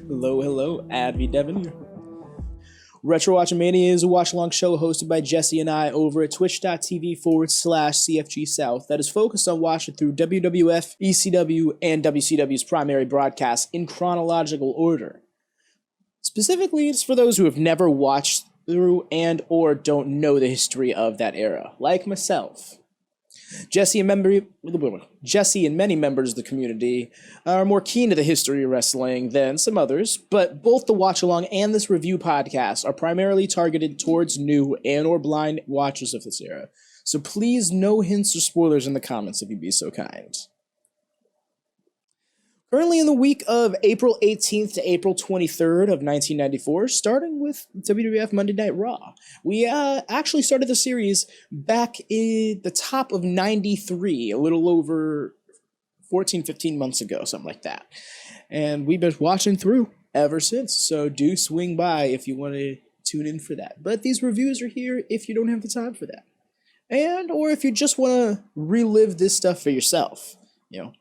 Hello, AdvyDeven. Retro WatchaMania is a watch-along show hosted by Jesse and I over at twitch.tv/CFGSouth that is focused on watching through WWF, ECW, and WCW's primary broadcasts in chronological order. Specifically, it's for those who have never watched through and or don't know the history of that era, like myself. Jesse and many members of the community are more keen to the history of wrestling than some others, but both the watch-along and this review podcast are primarily targeted towards new and or blind watchers of this era, so please no hints or spoilers in the comments if you'd be so kind. Currently in the week of April 18th to April 23rd of 1994, starting with WWF Monday Night Raw. We actually started the series back in the top of 93, a little over 15 months ago, something like that. And we've been watching through ever since, so do swing by if you want to tune in for that. But these reviews are here if you don't have the time for that. And, or if you just want to relive this stuff for yourself, you know.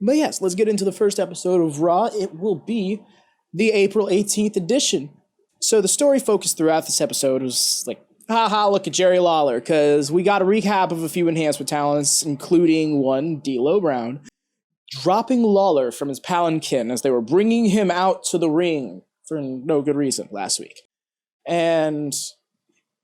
But yes, let's get into the first episode of Raw. It will be the April 18th edition. So the story focused throughout this episode was like, haha, look at Jerry Lawler, because we got a recap of a few enhancement talents, including one, D'Lo Brown, dropping Lawler from his palanquin as they were bringing him out to the ring for no good reason last week. And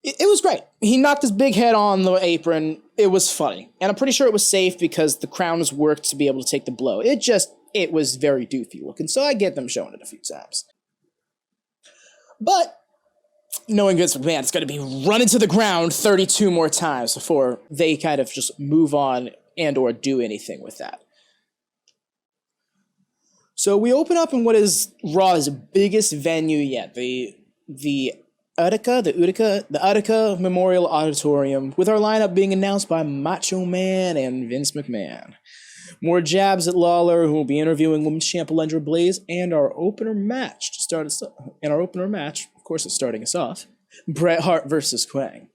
it was great. He knocked his big head on the apron. It was funny. And I'm pretty sure it was safe because the crown was worked to be able to take the blow. It was very doofy looking. So I get them showing it a few times. But knowing Vince McMahon, it's going to be running to the ground 32 more times before they kind of just move on and or do anything with that. So we open up in what is Raw's biggest venue yet. The Utica Memorial Auditorium, with our lineup being announced by Macho Man and Vince McMahon. More jabs at Lawler, who will be interviewing Women's Champ Alundra Blaze, and our opener match, of course it's starting us off, Bret Hart versus Kwang.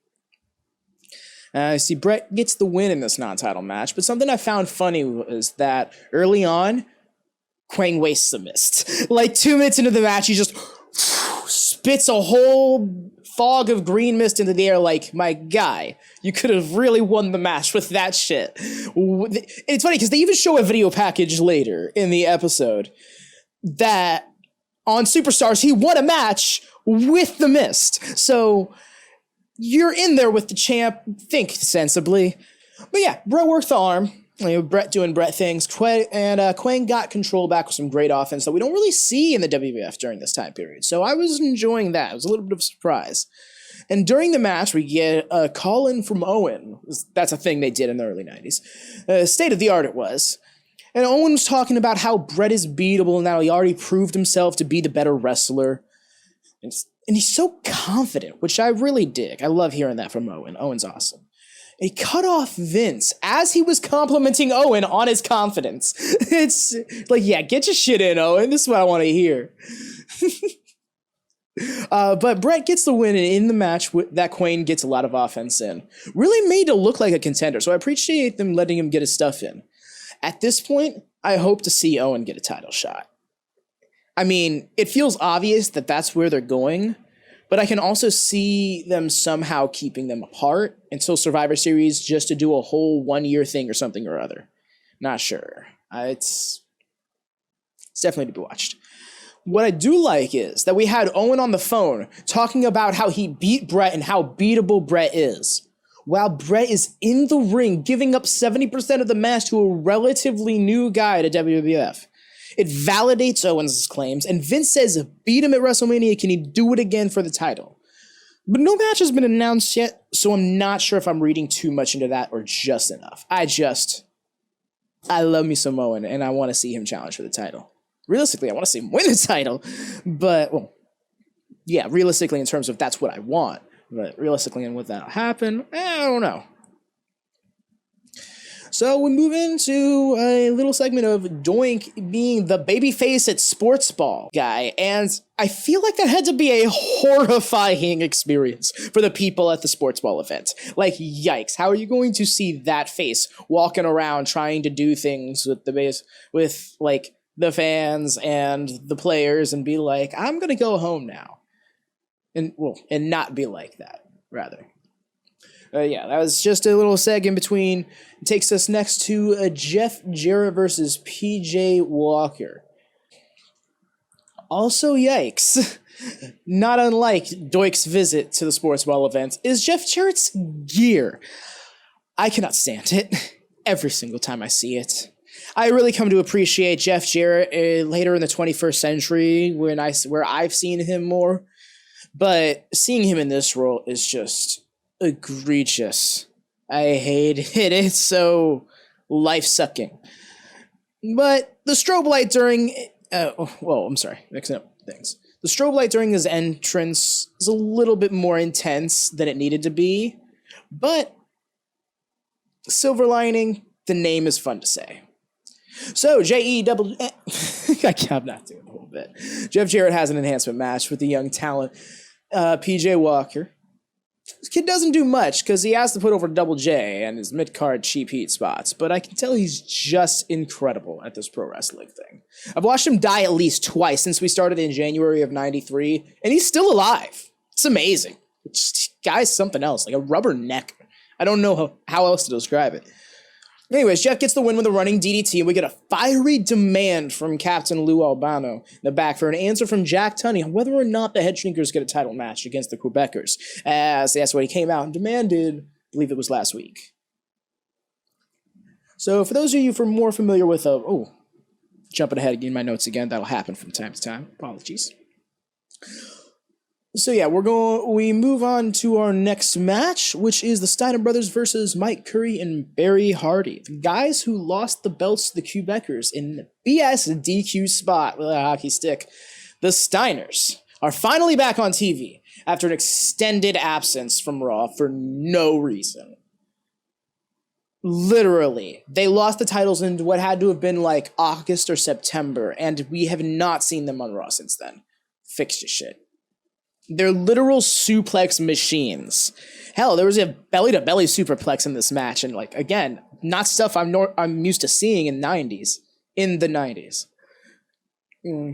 See, Bret gets the win in this non-title match, but something I found funny was that early on, Kwang wastes a mist. Like 2 minutes into the match, he just spits a whole fog of green mist into the air like, my guy, you could have really won the match with that shit. It's funny because they even show a video package later in the episode that on Superstars, he won a match with the mist. So you're in there with the champ, think sensibly. But yeah, Bret worked the arm. Bret doing Bret things, Kwang got control back with some great offense that we don't really see in the WWF during this time period. So I was enjoying that. It was a little bit of a surprise. And during the match, we get a call-in from Owen. That's a thing they did in the early 90s. State of the art it was. And Owen was talking about how Bret is beatable now. He already proved himself to be the better wrestler. And he's so confident, which I really dig. I love hearing that from Owen. Owen's awesome. He cut off Vince as he was complimenting Owen on his confidence. It's like, yeah, get your shit in, Owen. This is what I want to hear. But Bret gets the win in the match that Kwang gets a lot of offense in. Really made it look like a contender, so I appreciate them letting him get his stuff in. At this point, I hope to see Owen get a title shot. I mean, it feels obvious that that's where they're going, but I can also see them somehow keeping them apart until Survivor Series just to do a whole 1-year thing or something or other. Not sure. It's definitely to be watched. What I do like is that we had Owen on the phone talking about how he beat Bret and how beatable Bret is, while Bret is in the ring giving up 70% of the match to a relatively new guy to WWF. It validates Owens' claims, and Vince says beat him at WrestleMania, can he do it again for the title? But no match has been announced yet, so I'm not sure if I'm reading too much into that or just enough. I love me some Owen, and I want to see him challenge for the title. Realistically, I want to see him win the title, but, well, yeah, realistically in terms of that's what I want, but realistically and would that happen, I don't know. So we move into a little segment of Doink being the babyface at sports ball guy, and I feel like that had to be a horrifying experience for the people at the sports ball event. Like, yikes, how are you going to see that face walking around trying to do things with the base, with, like, the fans and the players and be like, I'm going to go home now. And not be like that, rather. Yeah, that was just a little seg in between. It takes us next to Jeff Jarrett versus PJ Walker. Also, yikes. Not unlike Doik's visit to the Sports Ball event, is Jeff Jarrett's gear. I cannot stand it every single time I see it. I really come to appreciate Jeff Jarrett later in the 21st century where I've seen him more. But seeing him in this role is just egregious. I hate it. It's so life-sucking. But the strobe light during... mixing up things. The strobe light during his entrance is a little bit more intense than it needed to be. But silver lining, the name is fun to say. So, I'm not doing the whole bit. Jeff Jarrett has an enhancement match with the young talent, PJ Walker. This kid doesn't do much because he has to put over Double J and his mid-card cheap heat spots, but I can tell he's just incredible at this pro wrestling thing. I've watched him die at least twice since we started in January of '93, and he's still alive. It's amazing. Guy's something else, like a rubber neck. I don't know how else to describe it. Anyways, Jeff gets the win with a running DDT, and we get a fiery demand from Captain Lou Albano in the back for an answer from Jack Tunney on whether or not the Head Shrinkers get a title match against the Quebecers, as that's what he came out and demanded, I believe it was last week. So for those of you more familiar with, jumping ahead in my notes again, that'll happen from time to time, apologies. So yeah, we move on to our next match, which is the Steiner brothers versus Mike Curry and Barry Hardy. The guys who lost the belts to the Quebecers in the BS DQ spot with a hockey stick. The Steiners are finally back on TV after an extended absence from Raw for no reason. Literally, they lost the titles in what had to have been like August or September, and we have not seen them on Raw since then. Fix your shit. They're literal suplex machines. Hell, there was a belly-to-belly superplex in this match, and again, not stuff I'm used to seeing in the 90s.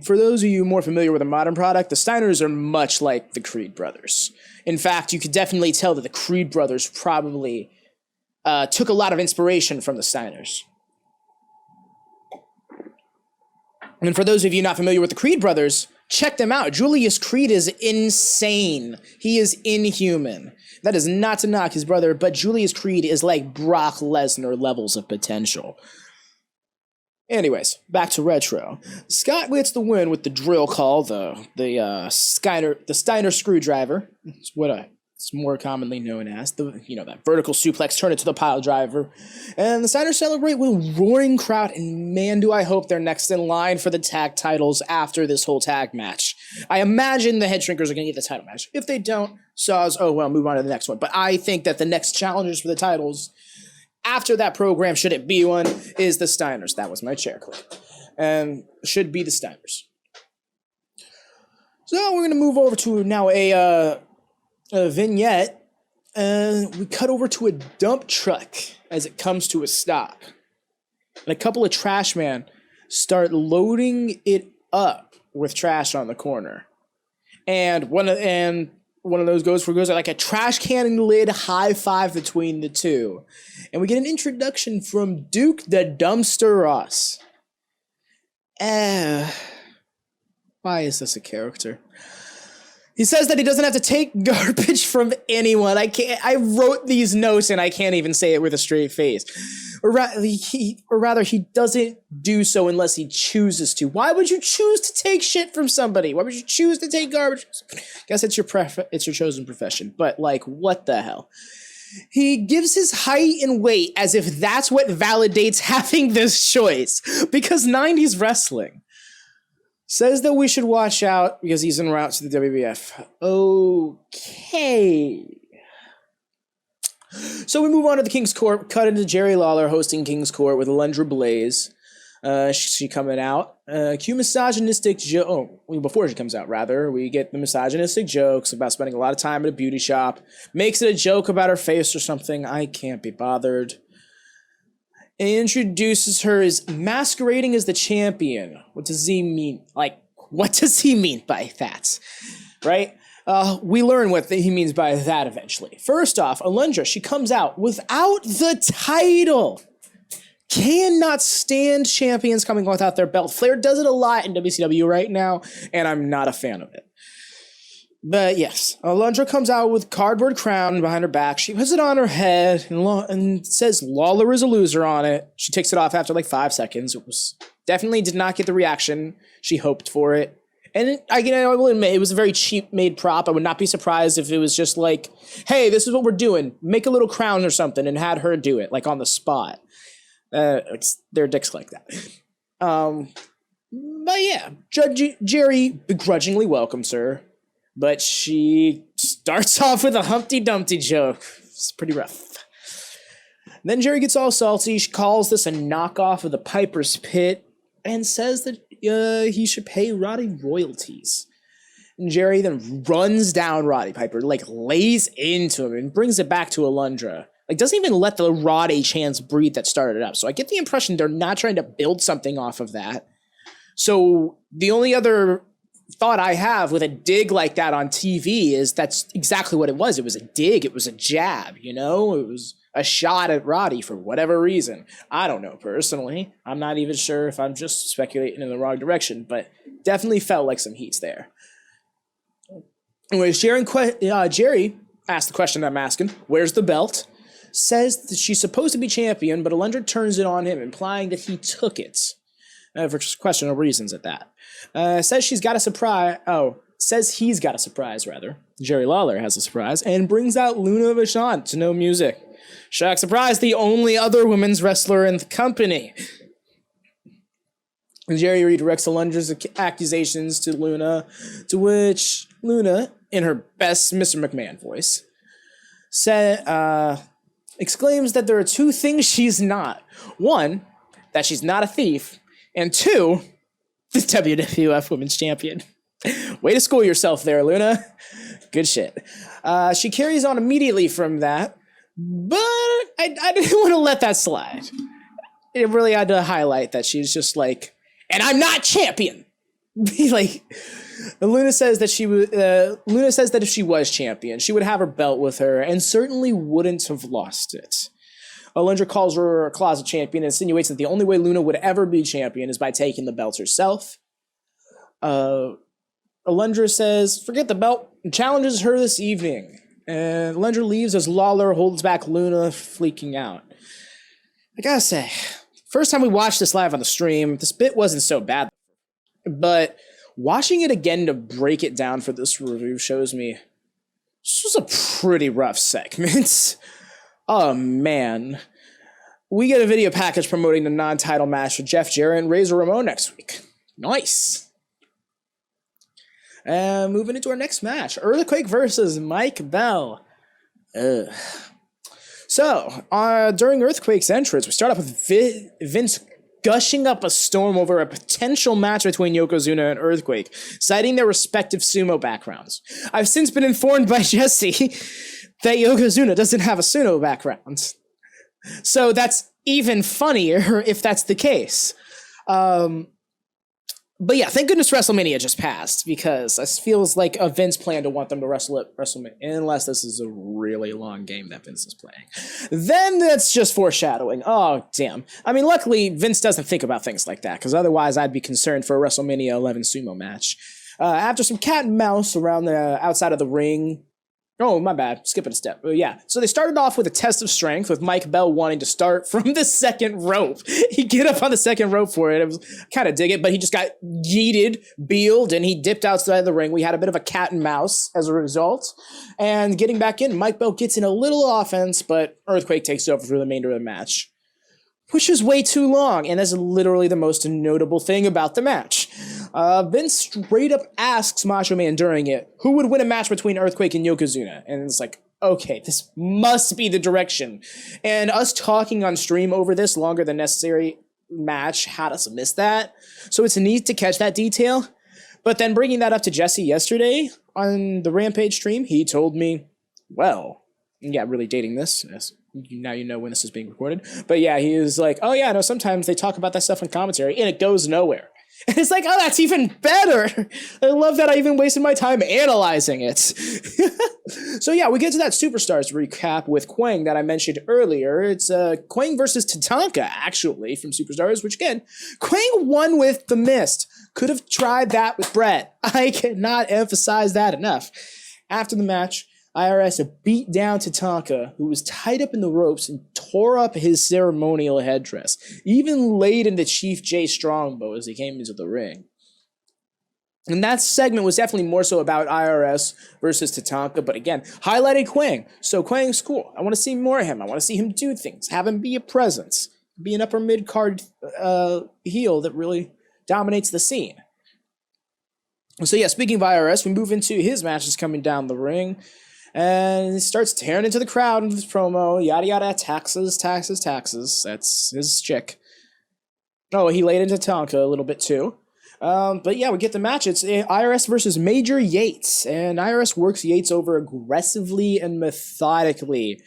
For those of you more familiar with the modern product, the Steiners are much like the Creed brothers. In fact, you could definitely tell that the Creed brothers probably took a lot of inspiration from the Steiners. And for those of you not familiar with the Creed brothers, check them out. Julius Creed is insane. He is inhuman. That is not to knock his brother, but Julius Creed is like Brock Lesnar levels of potential. Anyways, back to retro. Scott gets the win with the drill call, the Steiner screwdriver. It's what it's more commonly known as that vertical suplex, turn it to the pile driver. And the Steiners celebrate with a roaring crowd, and man, do I hope they're next in line for the tag titles after this whole tag match. I imagine the Head Shrinkers are going to get the title match. If they don't, move on to the next one. But I think that the next challengers for the titles after that program, should it be one, is the Steiners. That was my chair clip. And should be the Steiners. So we're going to move over to now a vignette. We cut over to a dump truck as it comes to a stop. And a couple of trash men start loading it up with trash on the corner. And one of those goes like a trash can lid high five between the two. And we get an introduction from Duke the Dumpster Ross. Why is this a character? He says that he doesn't have to take garbage from anyone. I wrote these notes and I can't even say it with a straight face. Or rather, he doesn't do so unless he chooses to. Why would you choose to take shit from somebody? Why would you choose to take garbage? Guess it's your chosen profession. But what the hell? He gives his height and weight as if that's what validates having this choice. Because 90s wrestling. Says that we should watch out because he's en route to the WWF. Okay. So we move on to the King's Court, cut into Jerry Lawler hosting King's Court with Alundra Blaze. She coming out. Cue misogynistic before she comes out, rather, we get the misogynistic jokes about spending a lot of time at a beauty shop. Makes it a joke about her face or something. I can't be bothered. and introduces her as masquerading as the champion. What does he mean? Like, what does he mean by that? Right? We learn what he means by that eventually. First off, Alundra, she comes out without the title. Cannot stand champions coming without their belt. Flair does it a lot in WCW right now, and I'm not a fan of it. But yes, Alundra comes out with cardboard crown behind her back. She puts it on her head and says Lawler is a loser on it. She takes it off after like 5 seconds. It was definitely did not get the reaction she hoped for it. And I will admit, it was a very cheap made prop. I would not be surprised if it was just like, hey, this is what we're doing. Make a little crown or something and had her do it, like on the spot. They're dicks like that. But yeah, Judge Jerry begrudgingly welcomes her, but she starts off with a Humpty Dumpty joke. It's pretty rough. Then Jerry gets all salty. She calls this a knockoff of the Piper's Pit and says that he should pay Roddy royalties. And Jerry then runs down Roddy Piper, like lays into him and brings it back to Alundra. Like, doesn't even let the Roddy chance breathe that started up. So I get the impression they're not trying to build something off of that. So the only other thought I have with a dig like that on TV is that's exactly what it was. It was a dig. It was a jab, you know? It was a shot at Roddy for whatever reason. I don't know personally. I'm not even sure if I'm just speculating in the wrong direction, but definitely felt like some heat's there. Anyways, Jerry asked the question I'm asking, where's the belt? Says that she's supposed to be champion, but Alundra turns it on him, implying that he took it. For questionable reasons at that. Says he's got a surprise, rather. Jerry Lawler has a surprise, and brings out Luna Vachon to no music. Shock surprise, the only other women's wrestler in the company. And Jerry redirects Alundra's accusations to Luna, to which Luna, in her best Mr. McMahon voice, exclaims that there are 2 things she's not. 1, that she's not a thief, and 2, the WWF Women's Champion. Way to school yourself there, Luna. Good shit. She carries on immediately from that, but I didn't want to let that slide. It really had to highlight that she's just like, and I'm not champion. Like, Luna says that if she was champion, she would have her belt with her and certainly wouldn't have lost it. Alundra calls her a closet champion and insinuates that the only way Luna would ever be champion is by taking the belts herself. Alundra says, forget the belt, and challenges her this evening. And Alundra leaves as Lawler holds back Luna, freaking out. I gotta say, first time we watched this live on the stream, this bit wasn't so bad. But watching it again to break it down for this review shows me this was a pretty rough segment. Oh, man. We get a video package promoting the non-title match with Jeff Jarrett and Razor Ramon next week. Nice. Moving into our next match, Earthquake versus Mike Bell. So, during Earthquake's entrance, we start off with Vince gushing up a storm over a potential match between Yokozuna and Earthquake, citing their respective sumo backgrounds. I've since been informed by Jesse that Yokozuna doesn't have a sumo background. So that's even funnier if that's the case. But yeah, thank goodness WrestleMania just passed, because it feels like a Vince plan to want them to wrestle at WrestleMania, unless this is a really long game that Vince is playing. Then that's just foreshadowing. Oh, damn. I mean, luckily, Vince doesn't think about things like that, because otherwise I'd be concerned for a WrestleMania 11 sumo match. After some cat and mouse around the outside of the ring, oh, my bad. Skipping a step. Yeah. So they started off with a test of strength with Mike Bell wanting to start from the second rope. He get up on the second rope for it. It was kind of dig it, but he just got yeeted, beeled, and he dipped outside the ring. We had a bit of a cat and mouse as a result. And getting back in, Mike Bell gets in a little offense, but Earthquake takes over for the remainder of the match, which is way too long. And that's literally the most notable thing about the match. Vince straight up asks Macho Man during it, who would win a match between Earthquake and Yokozuna? And it's like, okay, this must be the direction. And us talking on stream over this longer than necessary match had us miss that. So it's neat to catch that detail. But then bringing that up to Jesse yesterday on the Rampage stream, he told me, well, Yeah, really dating this. Yes. Now you know when this is being recorded. But yeah, he was like, oh yeah, no, sometimes they talk about that stuff in commentary and it goes nowhere. And it's like, oh, that's even better. I love that I even wasted my time analyzing it. So yeah, we get to that Superstars recap with Kwang that I mentioned earlier. It's Kwang versus Tatanka, actually, from Superstars, which again, Kwang won with the Mist. Could have tried that with Bret. I cannot emphasize that enough. After the match, IRS beat down Tatanka, who was tied up in the ropes and tore up his ceremonial headdress, even laid into Chief J Strongbow as he came into the ring. And that segment was definitely more so about IRS versus Tatanka, but again, highlighted Kwang. So Kwang's cool. I want to see more of him. I want to see him do things, have him be a presence, be an upper mid-card heel that really dominates the scene. So yeah, speaking of IRS, we move into his matches coming down the ring. And he starts tearing into the crowd in his promo, yada yada, taxes. That's his chick. Oh, he laid into Tonka a little bit too. But yeah, we get the match. It's IRS versus Major Yates. And IRS works Yates over aggressively and methodically.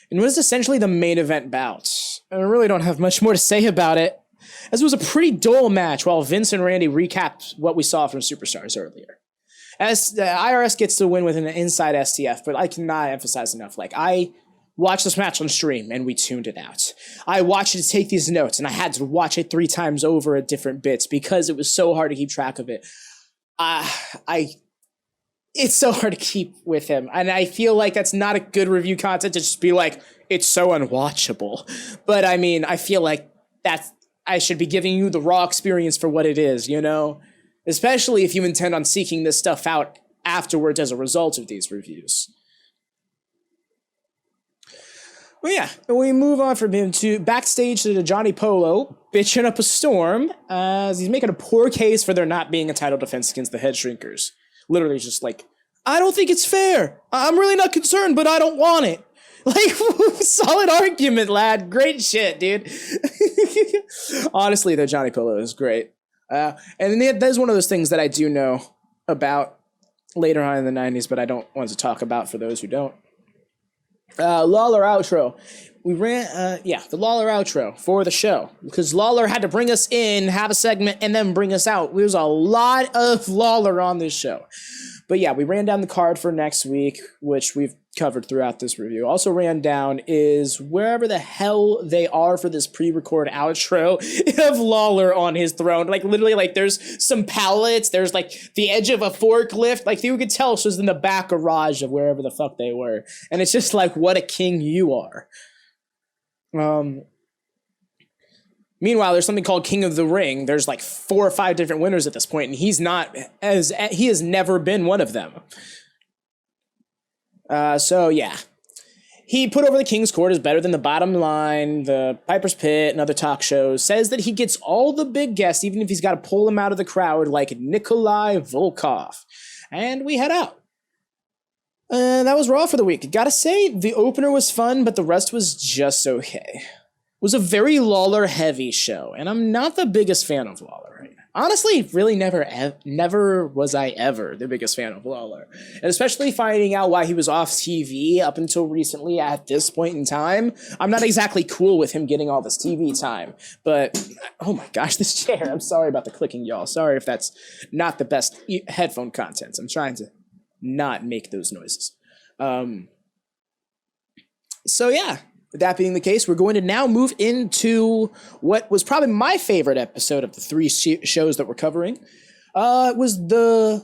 And it was essentially the main event bout. And I really don't have much more to say about it, as it was a pretty dull match while Vince and Randy recapped what we saw from Superstars earlier. As the IRS gets to win with an inside STF, but I cannot emphasize enough. Like, I watched this match on stream and we tuned it out. I watched it to take these notes and I had to watch it 3 times over at different bits because it was so hard to keep track of it. It's so hard to keep with him. And I feel like that's not a good review content to just be like, it's so unwatchable. But I mean, I feel like I should be giving you the raw experience for what it is, you know? Especially if you intend on seeking this stuff out afterwards as a result of these reviews. Well, yeah, we move on from him to backstage to Johnny Polo, bitching up a storm, as he's making a poor case for there not being a title defense against the Head Shrinkers. Literally just like, I don't think it's fair. I'm really not concerned, but I don't want it. Like, solid argument, lad. Great shit, dude. Honestly, though, Johnny Polo is great. And that's one of those things that I do know about later on in the 90s, but I don't want to talk about for those who don't. Lawler outro. We ran, the Lawler outro for the show, because Lawler had to bring us in, have a segment, and then bring us out. There's a lot of Lawler on this show. But yeah, we ran down the card for next week, which we've covered throughout this review. Also ran down is wherever the hell they are for this pre-record outro of Lawler on his throne. Like, literally, like, there's some pallets, there's, like, the edge of a forklift. Like, you could tell this was in the back garage of wherever the fuck they were. And it's just like, what a king you are. Meanwhile, there's something called King of the Ring. There's like 4 or 5 different winners at this point, and he has never been one of them. So yeah. He put over the King's Court is better than the Bottom Line, the Piper's Pit, and other talk shows. Says that he gets all the big guests, even if he's got to pull them out of the crowd, like Nikolai Volkov. And we head out. That was Raw for the week. Gotta say, the opener was fun, but the rest was just okay. It was a very Lawler-heavy show, and I'm not the biggest fan of Lawler right now. Honestly, really never was I ever the biggest fan of Lawler. And especially finding out why he was off TV up until recently at this point in time, I'm not exactly cool with him getting all this TV time. But, oh my gosh, this chair. I'm sorry about the clicking, y'all. Sorry if that's not the best headphone content. I'm trying to not make those noises. So yeah. With that being the case, we're going to now move into what was probably my favorite episode of the 3 shows that we're covering. It was the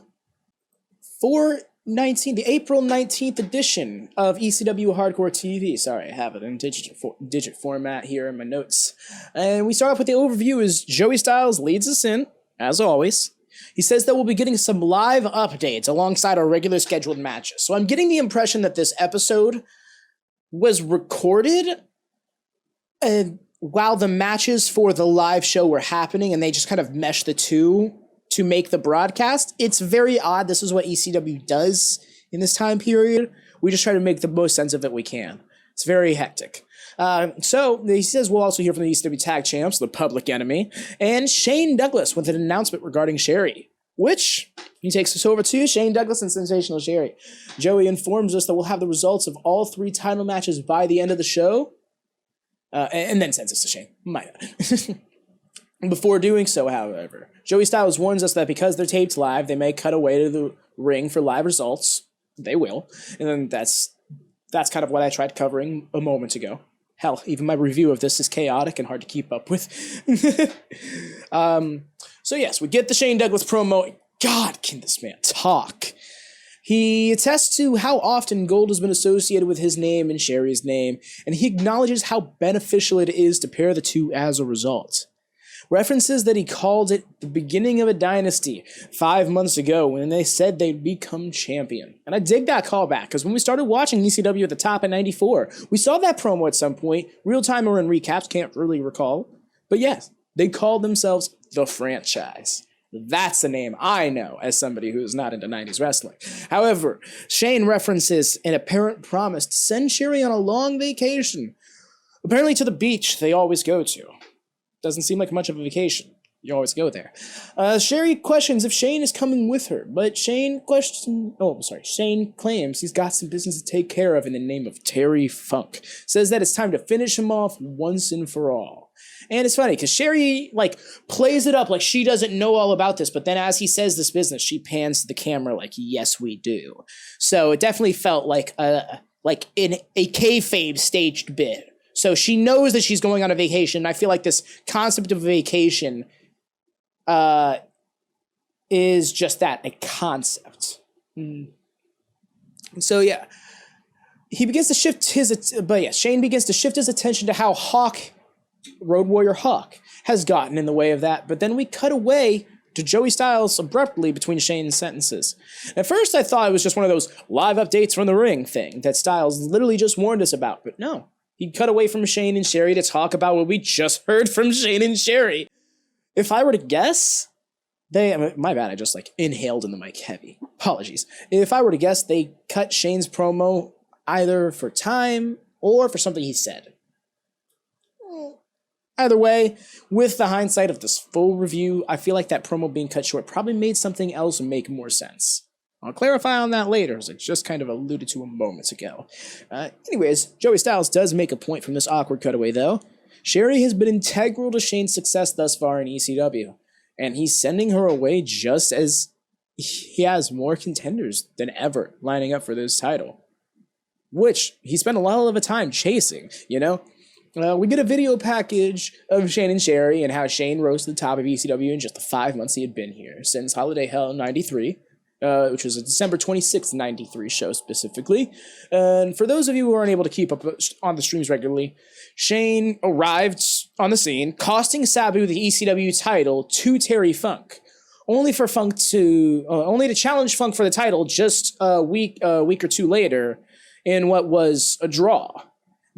April 19th edition of ECW Hardcore TV. Sorry, I have it in digit format here in my notes. And we start off with the overview as Joey Styles leads us in, as always. He says that we'll be getting some live updates alongside our regular scheduled matches. So I'm getting the impression that this episode was recorded while the matches for the live show were happening, and they just kind of meshed the two to make the broadcast. It's very odd. This is what ECW does in this time period. We just try to make the most sense of it we can. It's very hectic. So he says we'll also hear from the ECW Tag Champs, the Public Enemy, and Shane Douglas with an announcement regarding Sherri, which He takes us over to Shane Douglas and Sensational Sherri. Joey informs us that we'll have the results of all 3 title matches by the end of the show. And then sends us to Shane. My bad. Before doing so, however, Joey Styles warns us that because they're taped live, they may cut away to the ring for live results. They will. And then that's kind of what I tried covering a moment ago. Hell, even my review of this is chaotic and hard to keep up with. So yes, we get the Shane Douglas promo. God, can this man talk? He attests to how often gold has been associated with his name and Sherri's name, and he acknowledges how beneficial it is to pair the two as a result. References that he called it the beginning of a dynasty 5 months ago when they said they'd become champion. And I dig that callback, because when we started watching ECW at the top in 94, we saw that promo at some point, real-time or in recaps, can't really recall. But yes, they called themselves The Franchise. That's a name I know as somebody who is not into 90s wrestling. However, Shane references an apparent promise to send Sherri on a long vacation. Apparently to the beach they always go to. Doesn't seem like much of a vacation. You always go there. Sherri questions if Shane is coming with her, but Shane claims he's got some business to take care of in the name of Terry Funk. Says that it's time to finish him off once and for all. And it's funny, because Sherri, plays it up like she doesn't know all about this, but then as he says this business, she pans to the camera like, yes, we do. So it definitely felt like in a kayfabe staged bit. So she knows that she's going on a vacation. I feel like this concept of vacation is just that, a concept. So yeah, he begins to shift Shane begins to shift his attention to how Road Warrior Hawk has gotten in the way of that, but then we cut away to Joey Styles abruptly between Shane's sentences. At first I thought it was just one of those live updates from the ring thing that Styles literally just warned us about, but no. He cut away from Shane and Sherri to talk about what we just heard from Shane and Sherri. If I were to guess, my bad, I just inhaled in the mic heavy. Apologies. If I were to guess, they cut Shane's promo either for time or for something he said. Either way, with the hindsight of this full review, I feel like that promo being cut short probably made something else make more sense. I'll clarify on that later, as I just kind of alluded to a moment ago. Anyways, Joey Styles does make a point from this awkward cutaway, though. Sherri has been integral to Shane's success thus far in ECW, and he's sending her away just as he has more contenders than ever lining up for this title, which he spent a lot of the time chasing, you know? We get a video package of Shane and Sherri and how Shane rose to the top of ECW in just the 5 months he had been here, since Holiday Hell 93, which was a December 26th, 93 show specifically. And for those of you who aren't able to keep up on the streams regularly, Shane arrived on the scene, costing Sabu the ECW title to Terry Funk, only to challenge Funk for the title just a week or two later in what was a draw.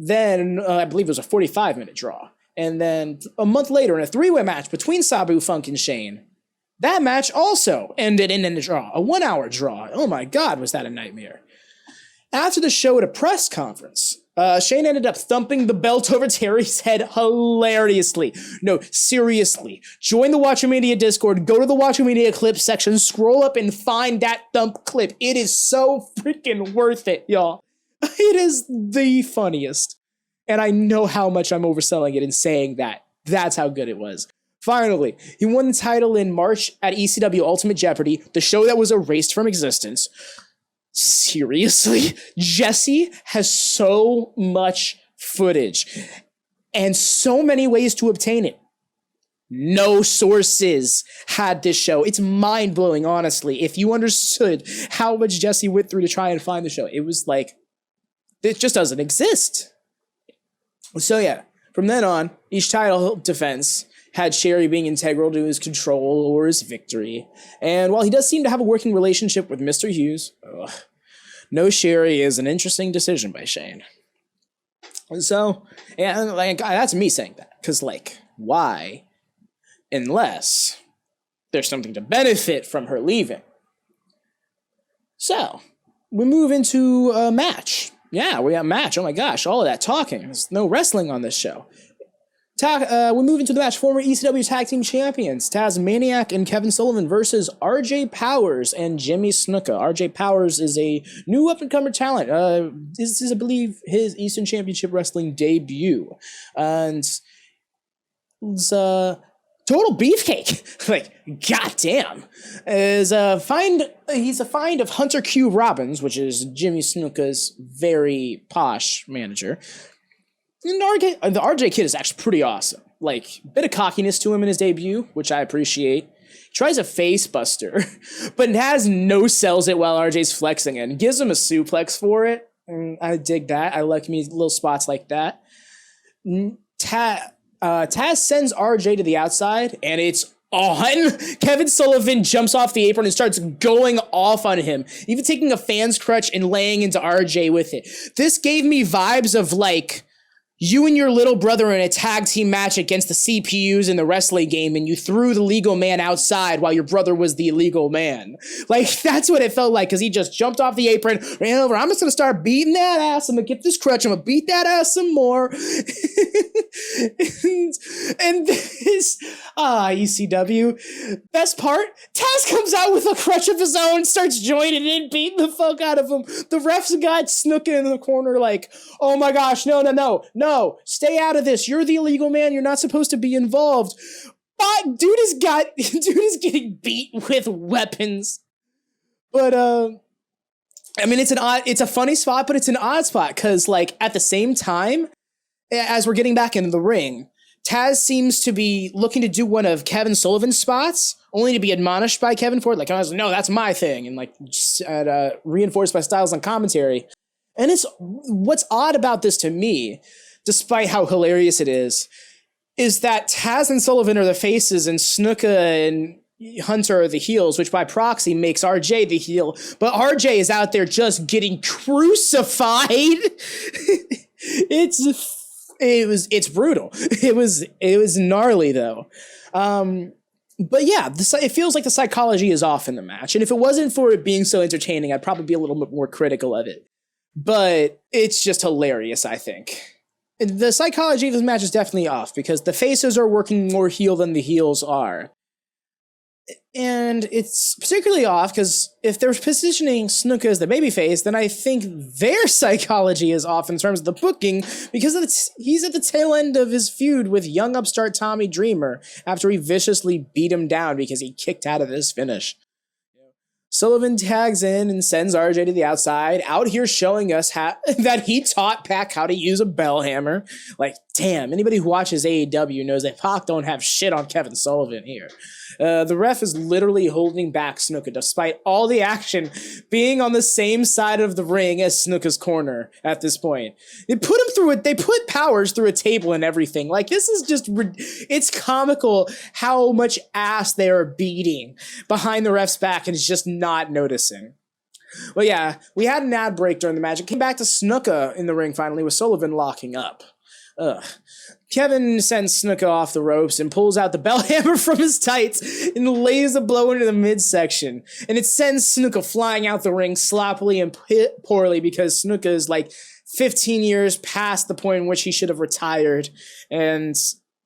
Then, I believe it was a 45-minute draw. And then a month later, in a 3-way match between Sabu, Funk, and Shane, that match also ended in a draw, a 1-hour draw. Oh my God, was that a nightmare. After the show at a press conference, Shane ended up thumping the belt over Terry's head hilariously. No, seriously. Join the WatchaMania Discord, go to the WatchaMania clips section, scroll up and find that thump clip. It is so freaking worth it, y'all. It is the funniest. And I know how much I'm overselling it in saying that. That's how good it was. Finally, he won the title in March at ECW Ultimate Jeopardy, the show that was erased from existence. Seriously? Jesse has so much footage and so many ways to obtain it. No sources had this show. It's mind-blowing, honestly. If you understood how much Jesse went through to try and find the show, it was like, it just doesn't exist. So yeah, from then on, each title defense had Sherri being integral to his control or his victory. And while he does seem to have a working relationship with Mr. Hughes, no Sherri is an interesting decision by Shane. So, yeah, that's me saying that. Because, why? Unless there's something to benefit from her leaving. So, we move into a match. Yeah, we got a match. Oh my gosh, all of that talking. There's no wrestling on this show. We move into the match. Former ECW Tag Team Champions Tazmaniac and Kevin Sullivan versus RJ Powers and Jimmy Snuka. RJ Powers is a new up-and-comer talent. This is, I believe, his Eastern Championship Wrestling debut. And it's total beefcake. Like, goddamn. He's a find of Hunter Q. Robbins, which is Jimmy Snuka's very posh manager. And the RJ Kid is actually pretty awesome. Like, a bit of cockiness to him in his debut, which I appreciate. He tries a face buster, but has no sells it while RJ's flexing it and gives him a suplex for it. And I dig that. I like me little spots like that. Taz sends RJ to the outside, and it's on. Kevin Sullivan jumps off the apron and starts going off on him, even taking a fan's crutch and laying into RJ with it. This gave me vibes of, like, you and your little brother in a tag team match against the CPUs in the wrestling game, and you threw the legal man outside while your brother was the illegal man. Like, that's what it felt like, because he just jumped off the apron, ran over. I'm just going to start beating that ass. I'm going to get this crutch. I'm going to beat that ass some more. and this, ECW. Best part, Taz comes out with a crutch of his own, starts joining in, beating the fuck out of him. The refs got Snuka in the corner like, oh my gosh, no, stay out of this. You're the illegal man. You're not supposed to be involved. But dude is getting beat with weapons. But I mean, it's a funny spot, but it's an odd spot because, like, at the same time, as we're getting back into the ring, Taz seems to be looking to do one of Kevin Sullivan's spots, only to be admonished by Kevin for it. Like, I was like, no, that's my thing, and like reinforced by Styles on commentary. And it's what's odd about this to me, despite how hilarious it is that Taz and Sullivan are the faces and Snuka and Hunter are the heels, which by proxy makes RJ the heel. But RJ is out there just getting crucified. It's brutal. It was gnarly though. But yeah, it feels like the psychology is off in the match. And if it wasn't for it being so entertaining, I'd probably be a little bit more critical of it. But it's just hilarious, I think. The psychology of this match is definitely off because the faces are working more heel than the heels are. And it's particularly off because if they're positioning Snuka as the babyface, then I think their psychology is off in terms of the booking because he's at the tail end of his feud with young upstart Tommy Dreamer after he viciously beat him down because he kicked out of his finish. Sullivan tags in and sends RJ to the outside, out here showing us that he taught Pac how to use a bell hammer. Like, damn, anybody who watches AEW knows that Pac don't have shit on Kevin Sullivan here. The ref is literally holding back Snuka, despite all the action being on the same side of the ring as Snuka's corner at this point. They put Powers through a table and everything. Like, this is just, it's comical how much ass they are beating behind the ref's back and it's just not noticing. Well, yeah, we had an ad break during the match. It came back to Snuka in the ring finally with Sullivan locking up. Kevin sends Snuka off the ropes and pulls out the bell hammer from his tights and lays a blow into the midsection. And it sends Snuka flying out the ring sloppily and poorly because Snuka is like 15 years past the point in which he should have retired. And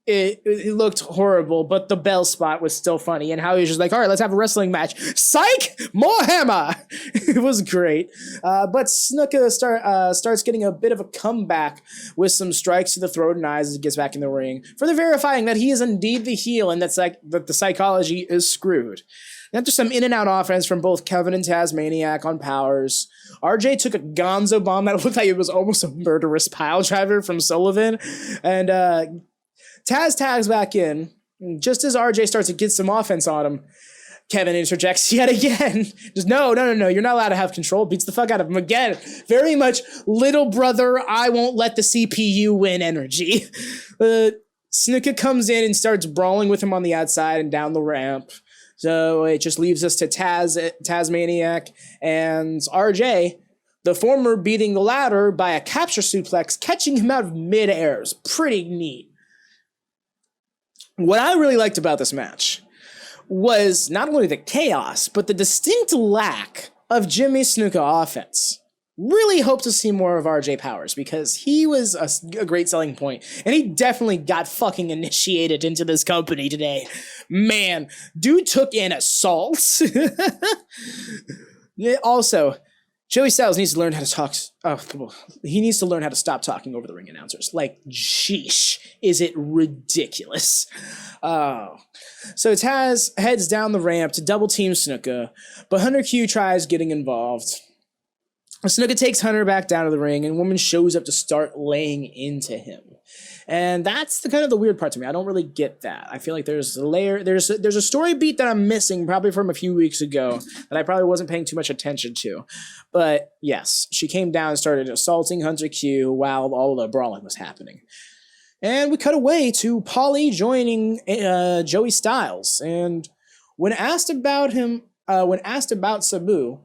it looked horrible, but the bell spot was still funny. And how he was just like, all right, let's have a wrestling match. Psych! More hammer! It was great. But Snuka starts getting a bit of a comeback with some strikes to the throat and eyes as he gets back in the ring, further verifying that he is indeed the heel and that the psychology is screwed. After some in-and-out offense from both Kevin and Tazmaniac on Powers, RJ took a gonzo bomb that looked like it was almost a murderous pile driver from Sullivan, and Taz tags back in. Just as RJ starts to get some offense on him, Kevin interjects yet again. Just, no, you're not allowed to have control. Beats the fuck out of him again. Very much little brother, I won't let the CPU win energy. Snuka comes in and starts brawling with him on the outside and down the ramp. So it just leaves us to Tazmaniac and RJ, the former beating the latter by a capture suplex, catching him out of midair. It's pretty neat. What I really liked about this match was not only the chaos, but the distinct lack of Jimmy Snuka offense. really hope to see more of RJ Powers because he was a great selling point, and he definitely got fucking initiated into this company today. Man, dude took an assault. Also, Joey Styles needs to learn how to talk. He needs to learn how to stop talking over the ring announcers. Like, sheesh, is it ridiculous? Oh. So Taz heads down the ramp to double team Snuka, but Hunter Q tries getting involved. Snuka takes Hunter back down to the ring, and Woman shows up to start laying into him. And that's the kind of the weird part to me. I don't really get that. I feel like there's a story beat that I'm missing, probably from a few weeks ago, that I probably wasn't paying too much attention to. But yes, she came down and started assaulting Hunter Q while all the brawling was happening. And we cut away to Paulie joining Joey Styles. And when asked about Sabu,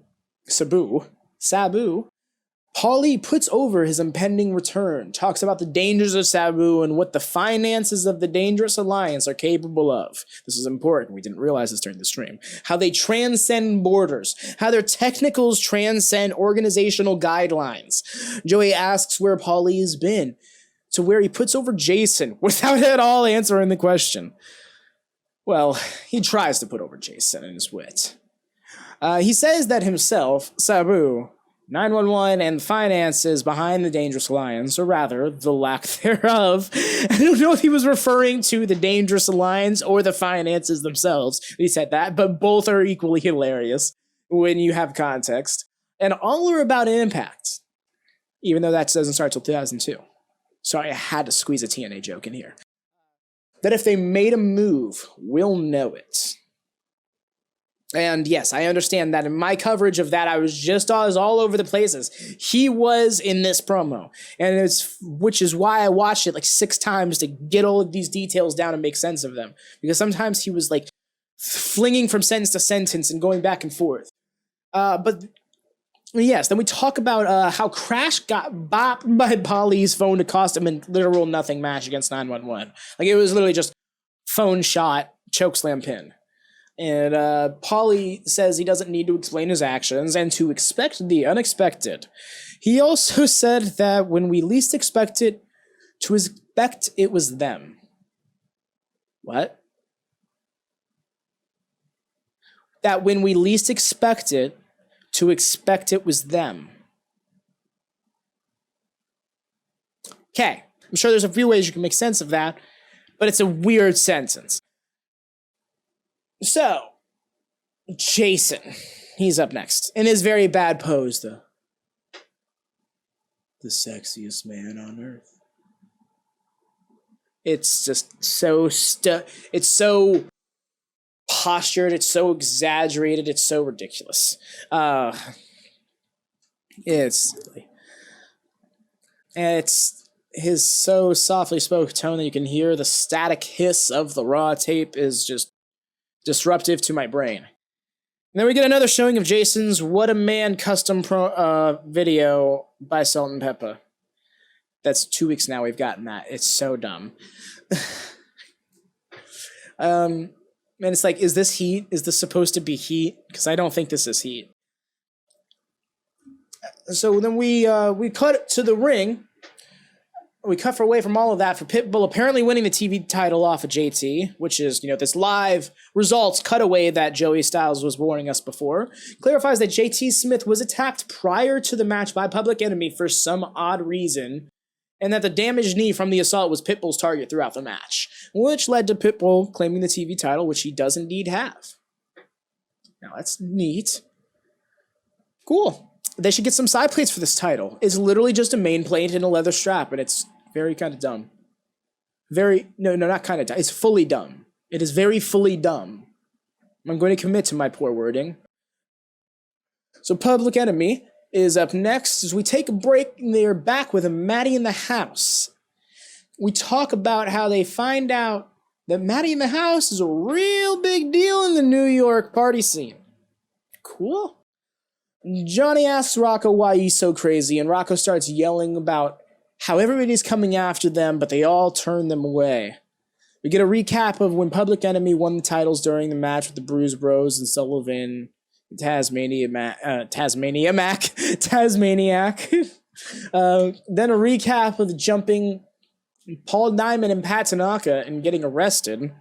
Paulie puts over his impending return, talks about the dangers of Sabu and what the finances of the Dangerous Alliance are capable of. This is important. We didn't realize this during the stream. How they transcend borders. How their technicals transcend organizational guidelines. Joey asks where Paulie has been, to where he puts over Jason without at all answering the question. Well, he tries to put over Jason in his wit. He says that himself, Sabu, 911, and finances behind the Dangerous Alliance, or rather, the lack thereof. I don't know if he was referring to the Dangerous Alliance or the finances themselves. He said that, but both are equally hilarious when you have context. And all are about Impact, even though that doesn't start till 2002. Sorry, I had to squeeze a TNA joke in here. That if they made a move, we'll know it. And yes, I understand that in my coverage of that, I was all over the places. He was in this promo, and which is why I watched it like 6 times to get all of these details down and make sense of them. Because sometimes he was like flinging from sentence to sentence and going back and forth. But yes, then we talk about how Crash got bopped by Paulie's phone to cost him a literal nothing match against 911. Like, it was literally just phone shot, chokeslam pin. And Paulie says he doesn't need to explain his actions and to expect the unexpected. He also said that when we least expect it, to expect it was them. What? That when we least expect it, to expect it was them. Okay, I'm sure there's a few ways you can make sense of that, but it's a weird sentence. So, Jason, he's up next. In his very bad pose, the sexiest man on earth. It's just so it's so postured, it's so exaggerated, it's so ridiculous. It's his so softly spoken tone that you can hear the static hiss of the Raw tape is just disruptive to my brain. And then we get another showing of Jason's What a Man custom video by Salt and Pepper. That's 2 weeks now we've gotten that. It's so dumb. And it's like, is this heat? Is this supposed to be heat? Because I don't think this is heat. So then we cut to the ring. We cut away from all of that for Pitbull apparently winning the TV title off of JT, which is, this live results cutaway that Joey Styles was warning us before. Clarifies that JT Smith was attacked prior to the match by Public Enemy for some odd reason, and that the damaged knee from the assault was Pitbull's target throughout the match, which led to Pitbull claiming the TV title, which he does indeed have. Now, that's neat. Cool. They should get some side plates for this title. It's literally just a main plate and a leather strap, and it's very kind of dumb. Not kind of dumb. It's fully dumb. It is very fully dumb. I'm going to commit to my poor wording. So Public Enemy is up next as we take a break, and they're back with a Matty in the House. We talk about how they find out that Matty in the House is a real big deal in the New York party scene. Cool. Johnny asks Rocco why he's so crazy, and Rocco starts yelling about how everybody's coming after them, but they all turn them away. We get a recap of when Public Enemy won the titles during the match with the Bruise Bros and Sullivan Tazmaniac. Then a recap of the jumping Paul Nyman and Pat Tanaka and getting arrested.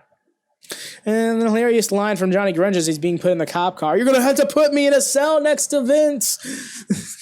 And the hilarious line from Johnny Grunge as he's being put in the cop car. You're going to have to put me in a cell next to Vince.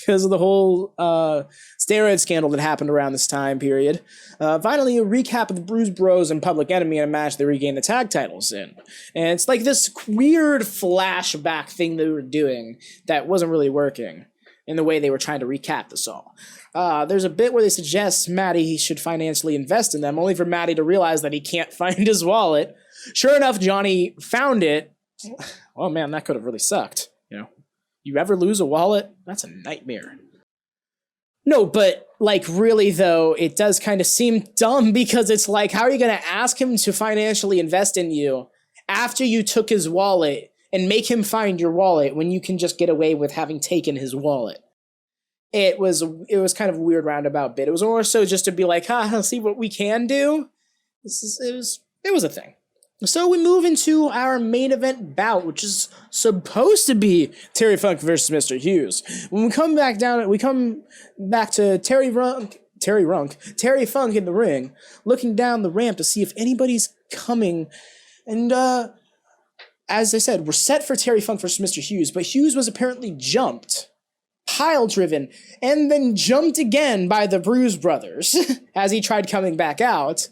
Because of the whole steroid scandal that happened around this time period. Finally, a recap of the Bruise Bros and Public Enemy in a match they regained the tag titles in. And it's like this weird flashback thing they were doing that wasn't really working in the way they were trying to recap this all. There's a bit where they suggest Matty should financially invest in them, only for Matty to realize that he can't find his wallet. Sure enough, Johnny found it. Oh man, that could have really sucked. You ever lose a wallet? That's a nightmare. No, but like really though, it does kind of seem dumb because it's like, how are you going to ask him to financially invest in you after you took his wallet and make him find your wallet when you can just get away with having taken his wallet? It was kind of a weird roundabout bit. It was more so just to be like, let's see what we can do. It was a thing. So we move into our main event bout, which is supposed to be Terry Funk versus Mr. Hughes. When we come back to Terry Funk in the ring, looking down the ramp to see if anybody's coming. And as I said, we're set for Terry Funk versus Mr. Hughes, but Hughes was apparently jumped, pile-driven, and then jumped again by the Bruise Brothers as he tried coming back out.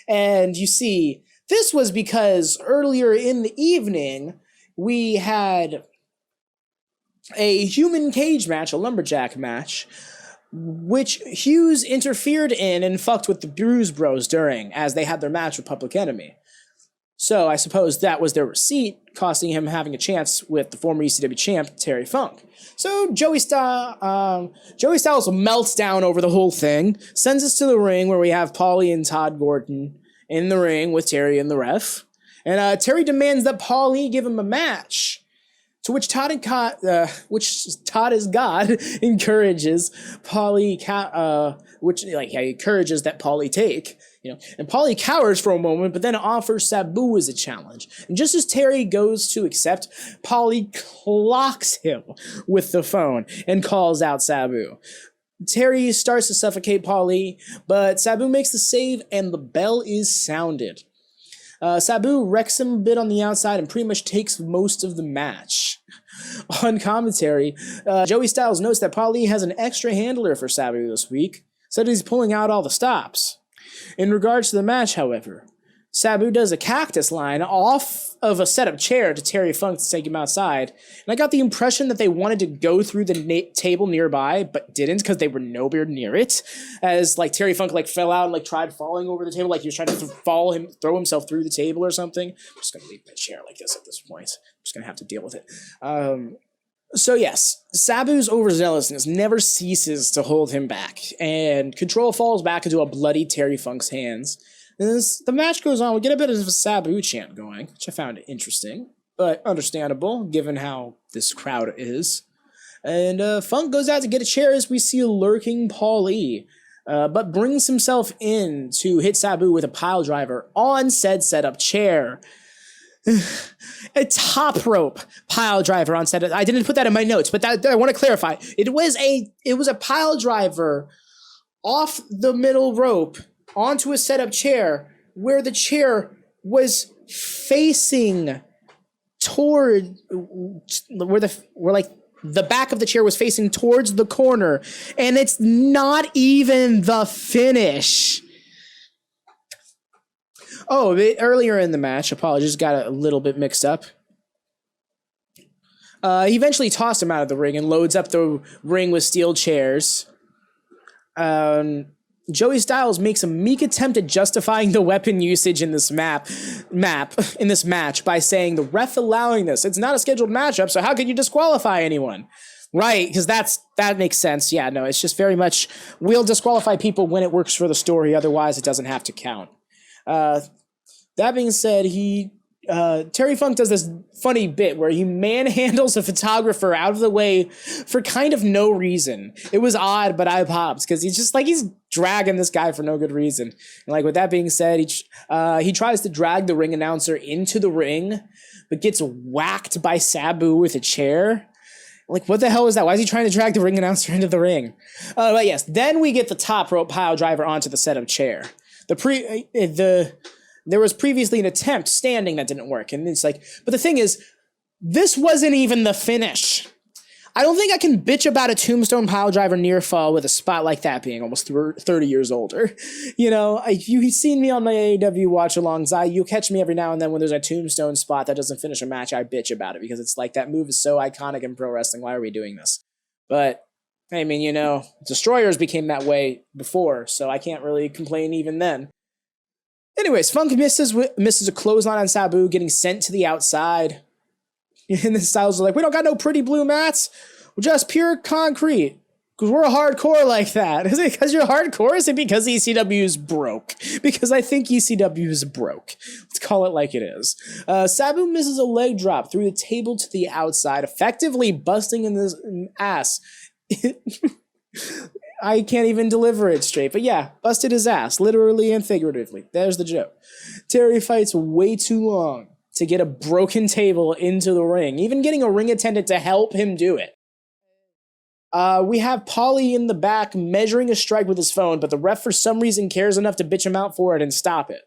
And you see, this was because earlier in the evening, we had a human cage match, a lumberjack match, which Hughes interfered in and fucked with the Bruise Bros during, as they had their match with Public Enemy. So I suppose that was their receipt, costing him having a chance with the former ECW champ, Terry Funk. So Joey Styles melts down over the whole thing, sends us to the ring where we have Paulie and Todd Gordon in the ring with Terry and the ref. And Terry demands that Paulie give him a match. To which Todd as God encourages Paulie, encourages that Paulie take. And Paulie cowers for a moment, but then offers Sabu as a challenge. And just as Terry goes to accept, Paulie clocks him with the phone and calls out Sabu. Terry starts to suffocate Paulie, but Sabu makes the save and the bell is sounded. Sabu wrecks him a bit on the outside and pretty much takes most of the match. On commentary, Joey Styles notes that Paulie has an extra handler for Sabu this week, said he's pulling out all the stops. In regards to the match, however, Sabu does a cactus line off of a setup chair to Terry Funk to take him outside, and I got the impression that they wanted to go through the table nearby, but didn't because they were nowhere near it, as Terry Funk fell out and tried falling over the table, he was trying to throw himself through the table or something. I'm just going to leave the chair like this at this point. I'm just going to have to deal with it. So yes, Sabu's overzealousness never ceases to hold him back, and control falls back into a bloody Terry Funk's hands. As the match goes on, we get a bit of a Sabu chant going, which I found interesting, but understandable given how this crowd is. And Funk goes out to get a chair as we see a lurking Paulie, but brings himself in to hit Sabu with a pile driver on said setup chair. A top rope pile driver on set. I didn't put that in my notes, but I want to clarify. It was a pile driver off the middle rope onto a setup chair where the chair was facing toward the back of the chair was facing towards the corner, and it's not even the finish. Oh, earlier in the match, apologies, got a little bit mixed up. He eventually tossed him out of the ring and loads up the ring with steel chairs. Joey Styles makes a meek attempt at justifying the weapon usage in this match by saying the ref allowing this. It's not a scheduled matchup, so how could you disqualify anyone? Right, because that makes sense. Yeah, no, it's just very much we'll disqualify people when it works for the story, otherwise it doesn't have to count. That being said, Terry Funk does this funny bit where he manhandles a photographer out of the way for kind of no reason. It was odd, but I popped because he's dragging this guy for no good reason. And with that being said, he tries to drag the ring announcer into the ring, but gets whacked by Sabu with a chair. Like, what the hell is that? Why is he trying to drag the ring announcer into the ring? But yes, then we get the top rope pile driver onto the setup chair. There was previously an attempt standing that didn't work. And it's like, but the thing is, this wasn't even the finish. I don't think I can bitch about a tombstone pile driver near fall with a spot like that being almost 30 years older. You know, if you've seen me on my AEW watch-alongs, you catch me every now and then when there's a tombstone spot that doesn't finish a match, I bitch about it because it's like, that move is so iconic in pro wrestling. Why are we doing this? But, I mean, you know, Destroyers became that way before, so I can't really complain even then. Anyways, Funk misses a clothesline on Sabu, getting sent to the outside. And the Styles are like, we don't got no pretty blue mats. We're just pure concrete. Because we're hardcore like that. Is it because you're hardcore? Is it because ECW's broke? Because I think ECW's broke. Let's call it like it is. Sabu misses a leg drop through the table to the outside, effectively busting in his ass. I can't even deliver it straight. But yeah, busted his ass, literally and figuratively. There's the joke. Terry fights way too long to get a broken table into the ring, even getting a ring attendant to help him do it. We have Paulie in the back measuring a strike with his phone, but the ref for some reason cares enough to bitch him out for it and stop it.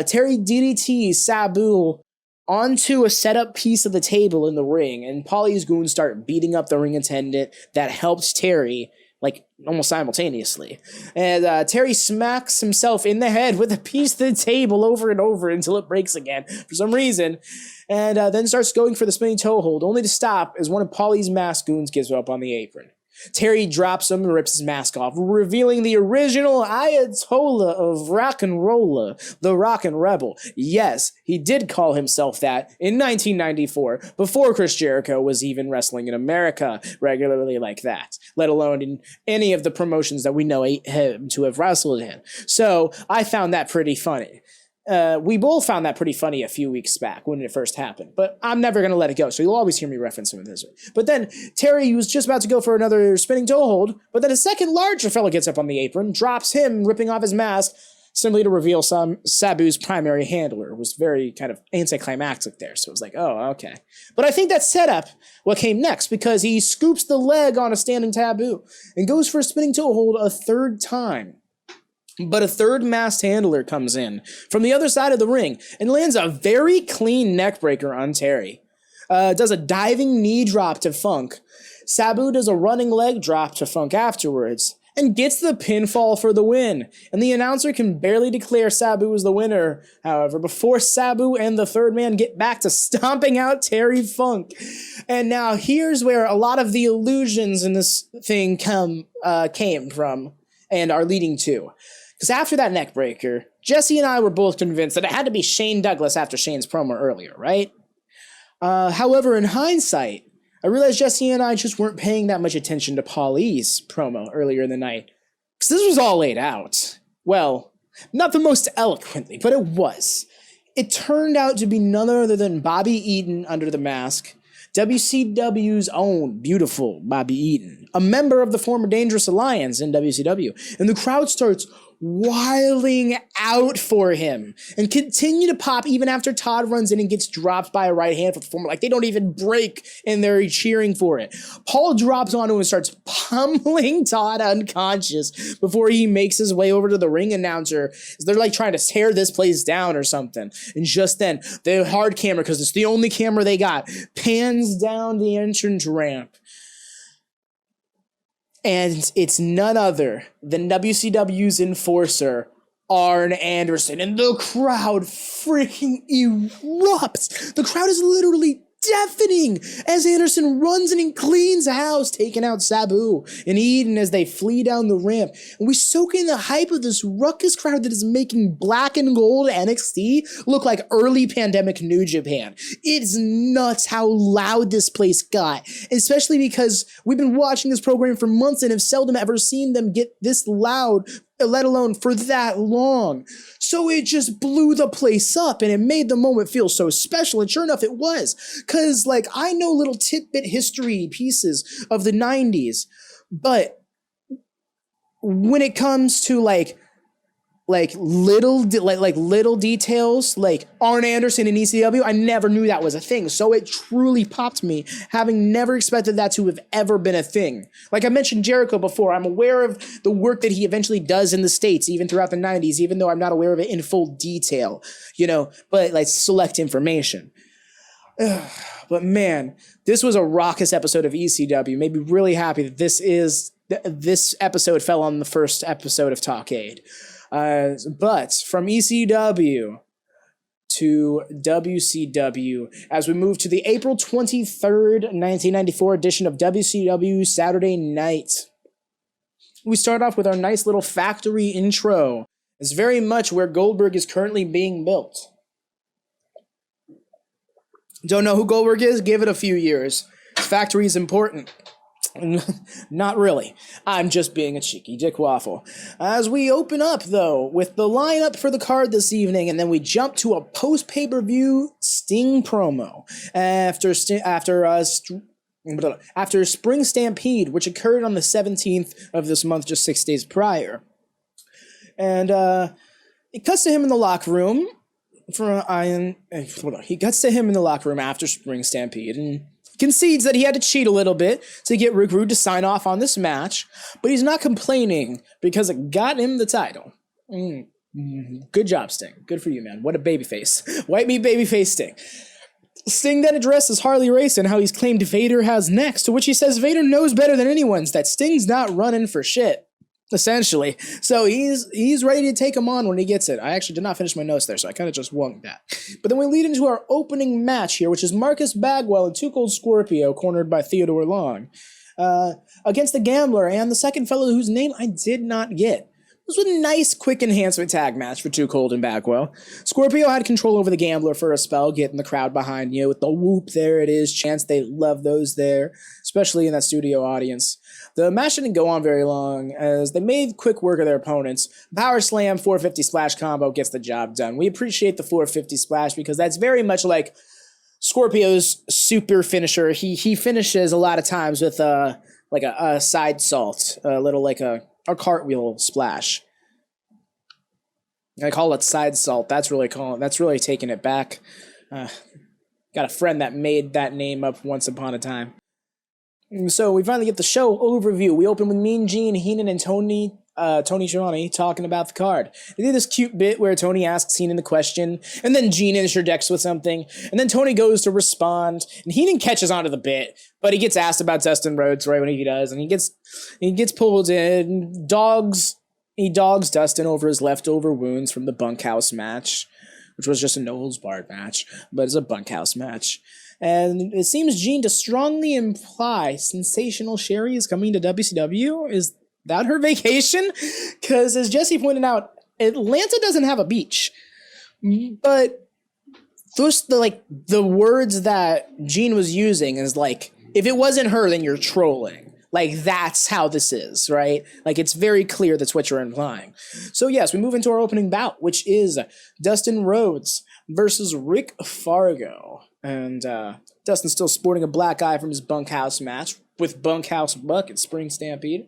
Terry DDTs Sabu onto a setup piece of the table in the ring, and Paulie's goons start beating up the ring attendant that helps Terry, like, almost simultaneously. And Terry smacks himself in the head with a piece of the table over and over until it breaks again for some reason. And then starts going for the spinning toe hold, only to stop as one of Paulie's mask goons gives up on the apron. Terry drops him and rips his mask off, revealing the original Ayatollah of rock and roller, the Rock and Rebel. Yes, he did call himself that in 1994, before Chris Jericho was even wrestling in America regularly like that, let alone in any of the promotions that we know him to have wrestled in. So I found that pretty funny. We both found that pretty funny a few weeks back when it first happened, but I'm never going to let it go, so you'll always hear me reference him in this. But then Terry was just about to go for another spinning toe hold, but then a second larger fella gets up on the apron, drops him, ripping off his mask, simply to reveal Sabu's primary handler. It was very kind of anticlimactic there, so it was like, oh, okay. But I think that set up what came next, because he scoops the leg on a standing Sabu and goes for a spinning toe hold a third time. But a third masked handler comes in from the other side of the ring and lands a very clean neckbreaker on Terry. Does a diving knee drop to Funk. Sabu does a running leg drop to Funk afterwards and gets the pinfall for the win. And the announcer can barely declare Sabu as the winner, however, before Sabu and the third man get back to stomping out Terry Funk. And now here's where a lot of the illusions in this thing came from and are leading to. Because after that neck breaker, Jesse and I were both convinced that it had to be Shane Douglas after Shane's promo earlier, right? However, in hindsight, I realized Jesse and I just weren't paying that much attention to Paulie's promo earlier in the night. Because this was all laid out. Well, not the most eloquently, but it was. It turned out to be none other than Bobby Eaton under the mask, WCW's own beautiful Bobby Eaton, a member of the former Dangerous Alliance in WCW, and the crowd starts wiling out for him and continue to pop even after Todd runs in and gets dropped by a right hand for the former. Like, they don't even break and they're cheering for it. Paul drops onto him and starts pummeling Todd unconscious before he makes his way over to the ring announcer. They're like trying to tear this place down or something. And just then, the hard camera, because it's the only camera they got, pans down the entrance ramp. And it's none other than WCW's enforcer, Arn Anderson. And the crowd freaking erupts. The crowd is literally deafening as Anderson runs and he cleans house, taking out Sabu and Eden as they flee down the ramp. And we soak in the hype of this ruckus crowd that is making black and gold NXT look like early pandemic New Japan. It's nuts how loud this place got, especially because we've been watching this program for months and have seldom ever seen them get this loud, let alone for that long. So it just blew the place up and it made the moment feel so special. And sure enough, it was. Because, like, I know little tidbit history pieces of the 90s, but when it comes to, like, like little details, like Arn Anderson in ECW. I never knew that was a thing, so it truly popped me, having never expected that to have ever been a thing. Like I mentioned Jericho before, I'm aware of the work that he eventually does in the States, even throughout the 90s, even though I'm not aware of it in full detail, but like select information. But man, this was a raucous episode of ECW. Made me really happy that this episode fell on the first episode of Talkkcade. But from ECW to WCW, as we move to the April 23rd, 1994 edition of WCW Saturday Night, we start off with our nice little factory intro. It's very much where Goldberg is currently being built. Don't know who Goldberg is? Give it a few years. His factory is important. Not really. I'm just being a cheeky dick waffle. As we open up, though, with the lineup for the card this evening, and then we jump to a post-pay-per-view Sting promo after Spring Stampede, which occurred on the 17th of this month, just 6 days prior. And it cuts to him in the locker room. He cuts to him in the locker room after Spring Stampede and concedes that he had to cheat a little bit to get Rick Rude to sign off on this match, but he's not complaining because it got him the title. Good job, Sting. Good for you, man. What a babyface. White meat babyface Sting. Sting then addresses Harley Race and how he's claimed Vader has next, to which he says Vader knows better than anyone that Sting's not running for shit. Essentially. So he's ready to take him on when he gets it. I actually did not finish my notes there, so I kind of just wunked that. But then we lead into our opening match here, which is Marcus Bagwell and Too Cold Scorpio, cornered by Theodore Long, against the Gambler and the second fellow whose name I did not get. This was a nice, quick enhancement tag match for Too Cold and Bagwell. Scorpio had control over the Gambler for a spell, getting the crowd behind you with the whoop, there it is, chants, they love those there, especially in that studio audience. The match didn't go on very long, as they made quick work of their opponents. Power Slam 450 Splash combo gets the job done. We appreciate the 450 Splash because that's very much like Scorpio's super finisher. He finishes a lot of times with like a side salt, a little like a cartwheel splash. I call it side salt. That's really taking it back. Got a friend that made that name up once upon a time. So we finally get the show overview. We open with Mean Gene, Heenan, and Tony Schiavone talking about the card. They do this cute bit where Tony asks Heenan the question, and then Gene interjects with something, and then Tony goes to respond, and Heenan catches onto the bit, but he gets asked about Dustin Rhodes right when he does, and he gets pulled in, he dogs Dustin over his leftover wounds from the bunkhouse match, which was just a no-holds-barred match, but it's a bunkhouse match. And it seems Gene to strongly imply Sensational Sherri is coming to WCW. Is that her vacation? Because as Jesse pointed out, Atlanta doesn't have a beach. But the words that Gene was using is like, if it wasn't her, then you're trolling. Like, that's how this is, right? Like, it's very clear that's what you're implying. So yes, we move into our opening bout, which is Dustin Rhodes versus Rick Fargo. And Dustin's still sporting a black eye from his bunkhouse match with Bunkhouse Buck at Spring Stampede.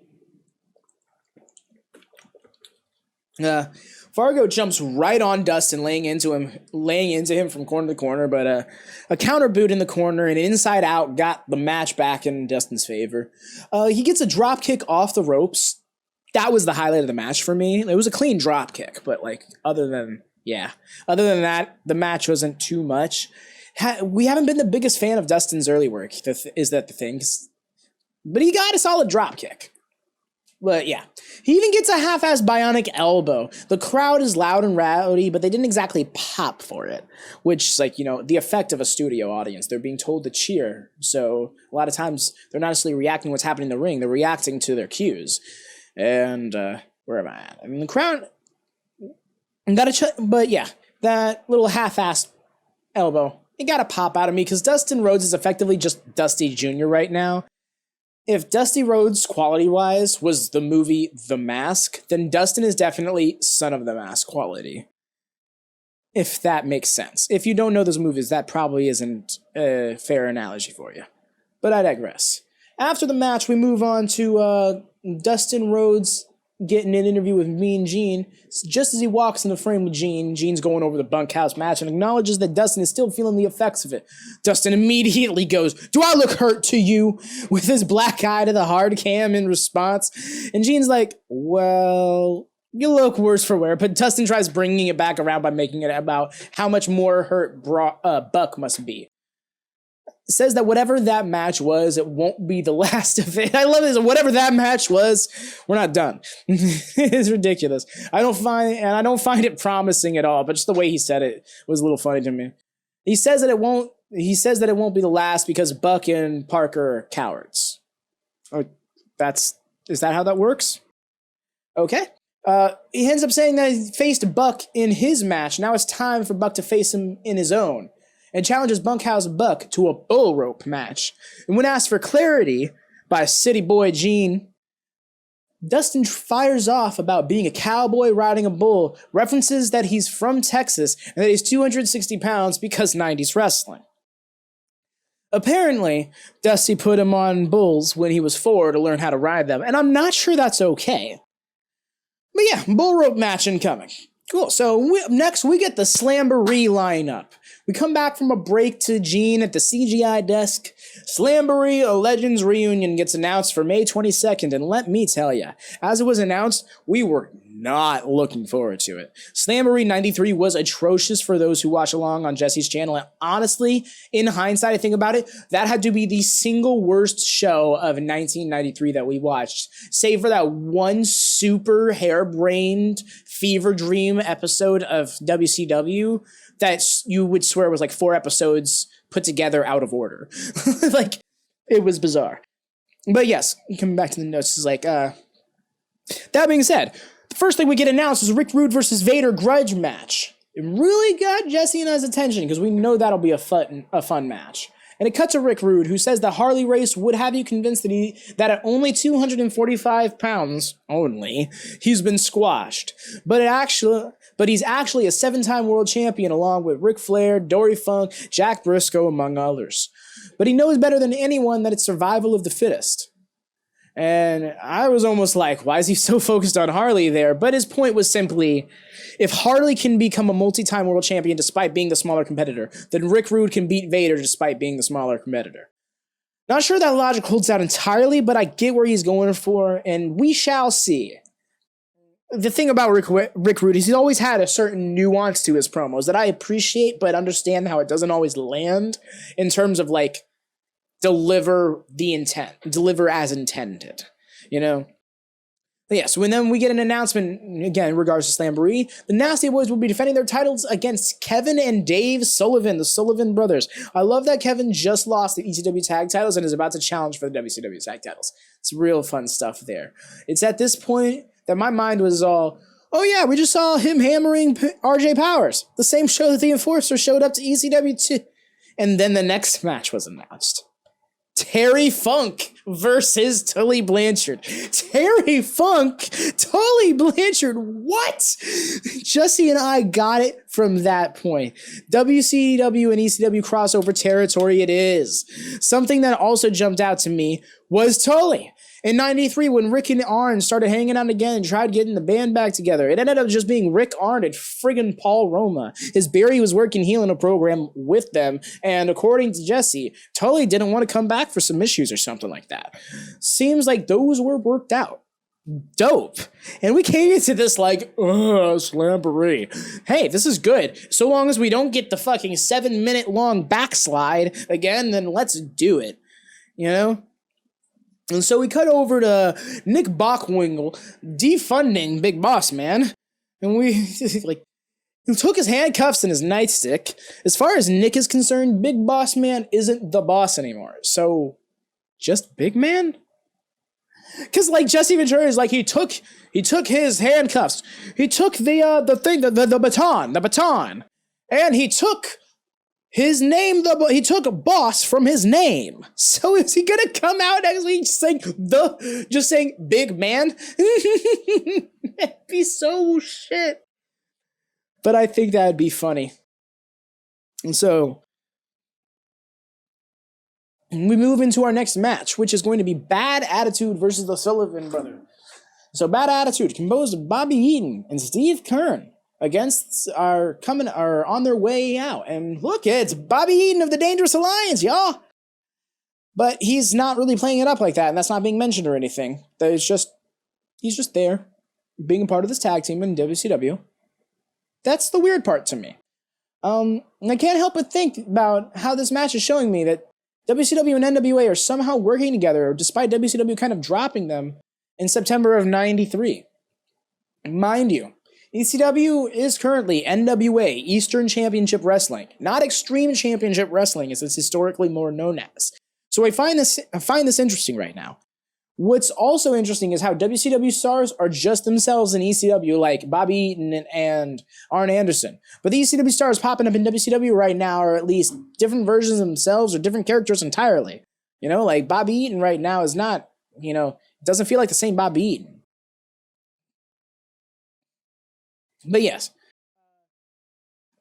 Fargo jumps right on Dustin, laying into him from corner to corner, but a counter boot in the corner and inside out got the match back in Dustin's favor. He gets a drop kick off the ropes. That was the highlight of the match for me. It was a clean drop kick, but other than that, the match wasn't too much. We haven't been the biggest fan of Dustin's early work. Is that the thing? But he got a solid drop kick. But yeah, he even gets a half-ass bionic elbow. The crowd is loud and rowdy, but they didn't exactly pop for it, which is the effect of a studio audience. They're being told to cheer, so a lot of times they're not necessarily reacting to what's happening in the ring. They're reacting to their cues. And where am I at? I mean, the crowd but yeah, that little half-ass elbow, it got a pop out of me because Dustin Rhodes is effectively just Dusty Jr. right now. If Dusty Rhodes, quality-wise, was the movie The Mask, then Dustin is definitely Son of the Mask quality. If that makes sense. If you don't know those movies, that probably isn't a fair analogy for you. But I digress. After the match, we move on to Dustin Rhodes getting an interview with Mean Gene. Just as he walks in the frame with Gene, Gene's going over the bunkhouse match and acknowledges that Dustin is still feeling the effects of it. Dustin immediately goes, "Do I look hurt to you?" with his black eye to the hard cam in response. And Gene's like, "Well, you look worse for wear." But Dustin tries bringing it back around by making it about how much more hurt Buck must be. Says that whatever that match was, it won't be the last of it. I love this. Whatever that match was, we're not done. It's ridiculous. I don't find it promising at all, but just the way he said it was a little funny to me. He says that it won't be the last because Buck and Parker are cowards. Oh, is that how that works? Okay. He ends up saying that he faced Buck in his match. Now it's time for Buck to face him in his own, and challenges Bunkhouse Buck to a bull rope match. And when asked for clarity by City Boy Gene, Dustin fires off about being a cowboy riding a bull, references that he's from Texas and that he's 260 pounds because 90s wrestling. Apparently, Dusty put him on bulls when he was 4 to learn how to ride them, and I'm not sure that's okay. But yeah, bull rope match incoming. Cool. So next we get the Slamboree lineup. We come back from a break to Gene at the CGI desk. Slamboree, a Legends reunion gets announced for May 22nd, and let me tell you, as it was announced, we were not looking forward to it. Slamboree 93 was atrocious for those who watch along on Jesse's channel, and honestly, in hindsight, I think about it, that had to be the single worst show of 1993 that we watched, save for that one super harebrained fever dream episode of WCW that you would swear was like 4 episodes put together out of order. Like, it was bizarre. But yes, coming back to the notes, is like, that being said, the first thing we get announced is Rick Rude versus Vader grudge match. It really got Jesse and I's attention because we know that'll be a fun match. And it cuts to Rick Rude, who says that Harley Race would have you convinced that at only 245 pounds only, he's been squashed. But he's actually a 7-time world champion along with Ric Flair, Dory Funk, Jack Briscoe, among others. But he knows better than anyone that it's survival of the fittest. And I was almost like, why is he so focused on Harley there? But his point was simply, if Harley can become a multi-time world champion despite being the smaller competitor, then Rick Rude can beat Vader despite being the smaller competitor. Not sure that logic holds out entirely, but I get where he's going for, and we shall see. The thing about Rick Rude is he's always had a certain nuance to his promos that I appreciate, but understand how it doesn't always land in terms of, like, deliver as intended, you know? But yeah, so then we get an announcement, again, in regards to Slamboree. The Nasty Boys will be defending their titles against Kevin and Dave Sullivan, the Sullivan brothers. I love that Kevin just lost the ECW tag titles and is about to challenge for the WCW tag titles. It's real fun stuff there. It's at this point that my mind was all, oh yeah, we just saw him hammering RJ Powers. The same show that the Enforcer showed up to ECW too. And then the next match was announced. Terry Funk versus Tully Blanchard. Terry Funk, Tully Blanchard, what? Jesse and I got it from that point. WCW and ECW crossover territory it is. Something that also jumped out to me was Tully. In 93, when Rick and Arn started hanging out again and tried getting the band back together, it ended up just being Rick Arn and friggin' Paul Roma. His Barry was working heel in a program with them, and according to Jesse, Tully didn't want to come back for some issues or something like that. Seems like those were worked out. Dope. And we came into this like, Slamboree. Hey, this is good. So long as we don't get the fucking 7-minute long backslide again, then let's do it. You know? And so we cut over to Nick Bockwinkel defunding Big Boss Man. And we, like, he took his handcuffs and his nightstick. As far as Nick is concerned, Big Boss Man isn't the boss anymore. So, just Big Man? Because, like, Jesse Ventura is like, he took his handcuffs. He took the baton. And he took his name, he took a boss from his name. So is he gonna come out next week just saying Big Man? That'd be so shit. But I think that'd be funny. And so we move into our next match, which is going to be Bad Attitude versus the Sullivan Brothers. So Bad Attitude, composed of Bobby Eaton and Steve Keirn, are on their way out. And look, it's Bobby Eaton of the Dangerous Alliance, y'all. But he's not really playing it up like that, and that's not being mentioned or anything. He's just there, being a part of this tag team in WCW. That's the weird part to me. And I can't help but think about how this match is showing me that WCW and NWA are somehow working together, despite WCW kind of dropping them in September of '93. Mind you, ECW is currently NWA, Eastern Championship Wrestling, not Extreme Championship Wrestling, as it's historically more known as. So I find this interesting right now. What's also interesting is how WCW stars are just themselves in ECW, like Bobby Eaton and Arn Anderson. But the ECW stars popping up in WCW right now are at least different versions of themselves or different characters entirely. You know, like Bobby Eaton right now is not, doesn't feel like the same Bobby Eaton. But yes,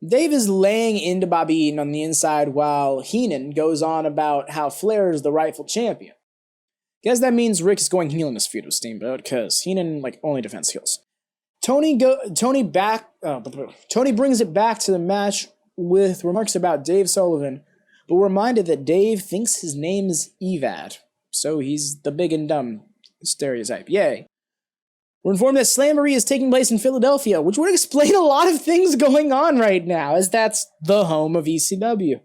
Dave is laying into Bobby Eaton on the inside while Heenan goes on about how Flair is the rightful champion. Guess that means Rick is going heel in this feud with Steamboat, because Heenan only defends heels. Tony brings it back to the match with remarks about Dave Sullivan, but we're reminded that Dave thinks his name is Evad, so he's the big and dumb stereotype. Yay. We're informed that Slamboree is taking place in Philadelphia, which would explain a lot of things going on right now, as that's the home of ECW.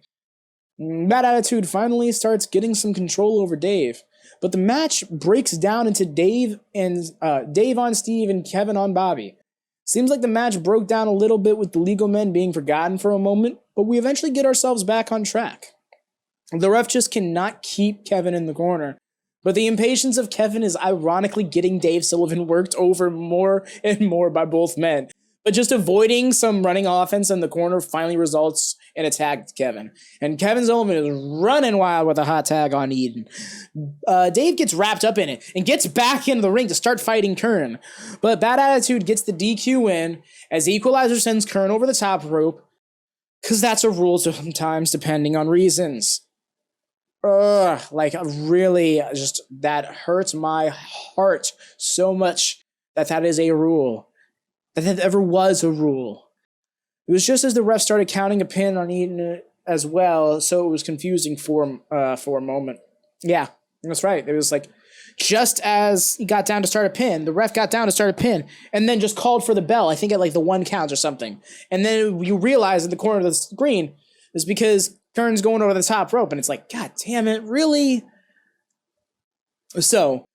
Bad Attitude finally starts getting some control over Dave, but the match breaks down into Dave on Steve and Kevin on Bobby. Seems like the match broke down a little bit with the legal men being forgotten for a moment, but we eventually get ourselves back on track. The ref just cannot keep Kevin in the corner, but the impatience of Kevin is ironically getting Dave Sullivan worked over more and more by both men. But just avoiding some running offense in the corner finally results in a tag to Kevin. And Kevin Sullivan is running wild with a hot tag on Eden. Dave gets wrapped up in it and gets back into the ring to start fighting Kern. But Bad Attitude gets the DQ win as Equalizer sends Kern over the top rope, because that's a rule sometimes depending on reasons. Really, just that hurts my heart so much that is a rule. That ever was a rule. It was just as the ref started counting a pin on Eden as well, so it was confusing for a moment. Yeah, that's right. It was just as he got down to start a pin, the ref got down to start a pin, and then just called for the bell, I think at the 1 count or something. And then you realize in the corner of the screen is because Kern's going over the top rope, and it's God damn it, really? So,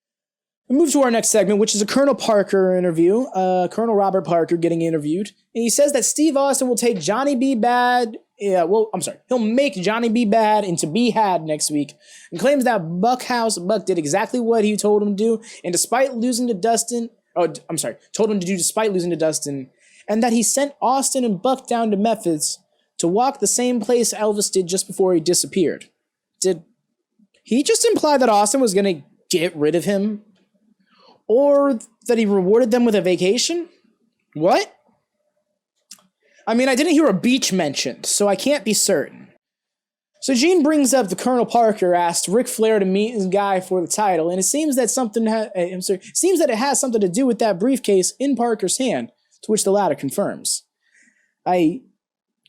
we move to our next segment, which is a Colonel Parker interview. Colonel Robert Parker getting interviewed. And he says that Steve Austin will take Johnny B. Bad. He'll make Johnny B. Bad into B. Had next week. And claims that Buck did exactly what he told him to do. And despite losing to Dustin. Told him to do despite losing to Dustin. And that he sent Austin and Buck down to Memphis to walk the same place Elvis did just before he disappeared. Did he just imply that Austin was going to get rid of him? Or that he rewarded them with a vacation? What? I mean, I didn't hear a beach mentioned, so I can't be certain. So Gene brings up the Colonel Parker asked Ric Flair to meet his guy for the title, and it seems that it has something to do with that briefcase in Parker's hand, to which the latter confirms. I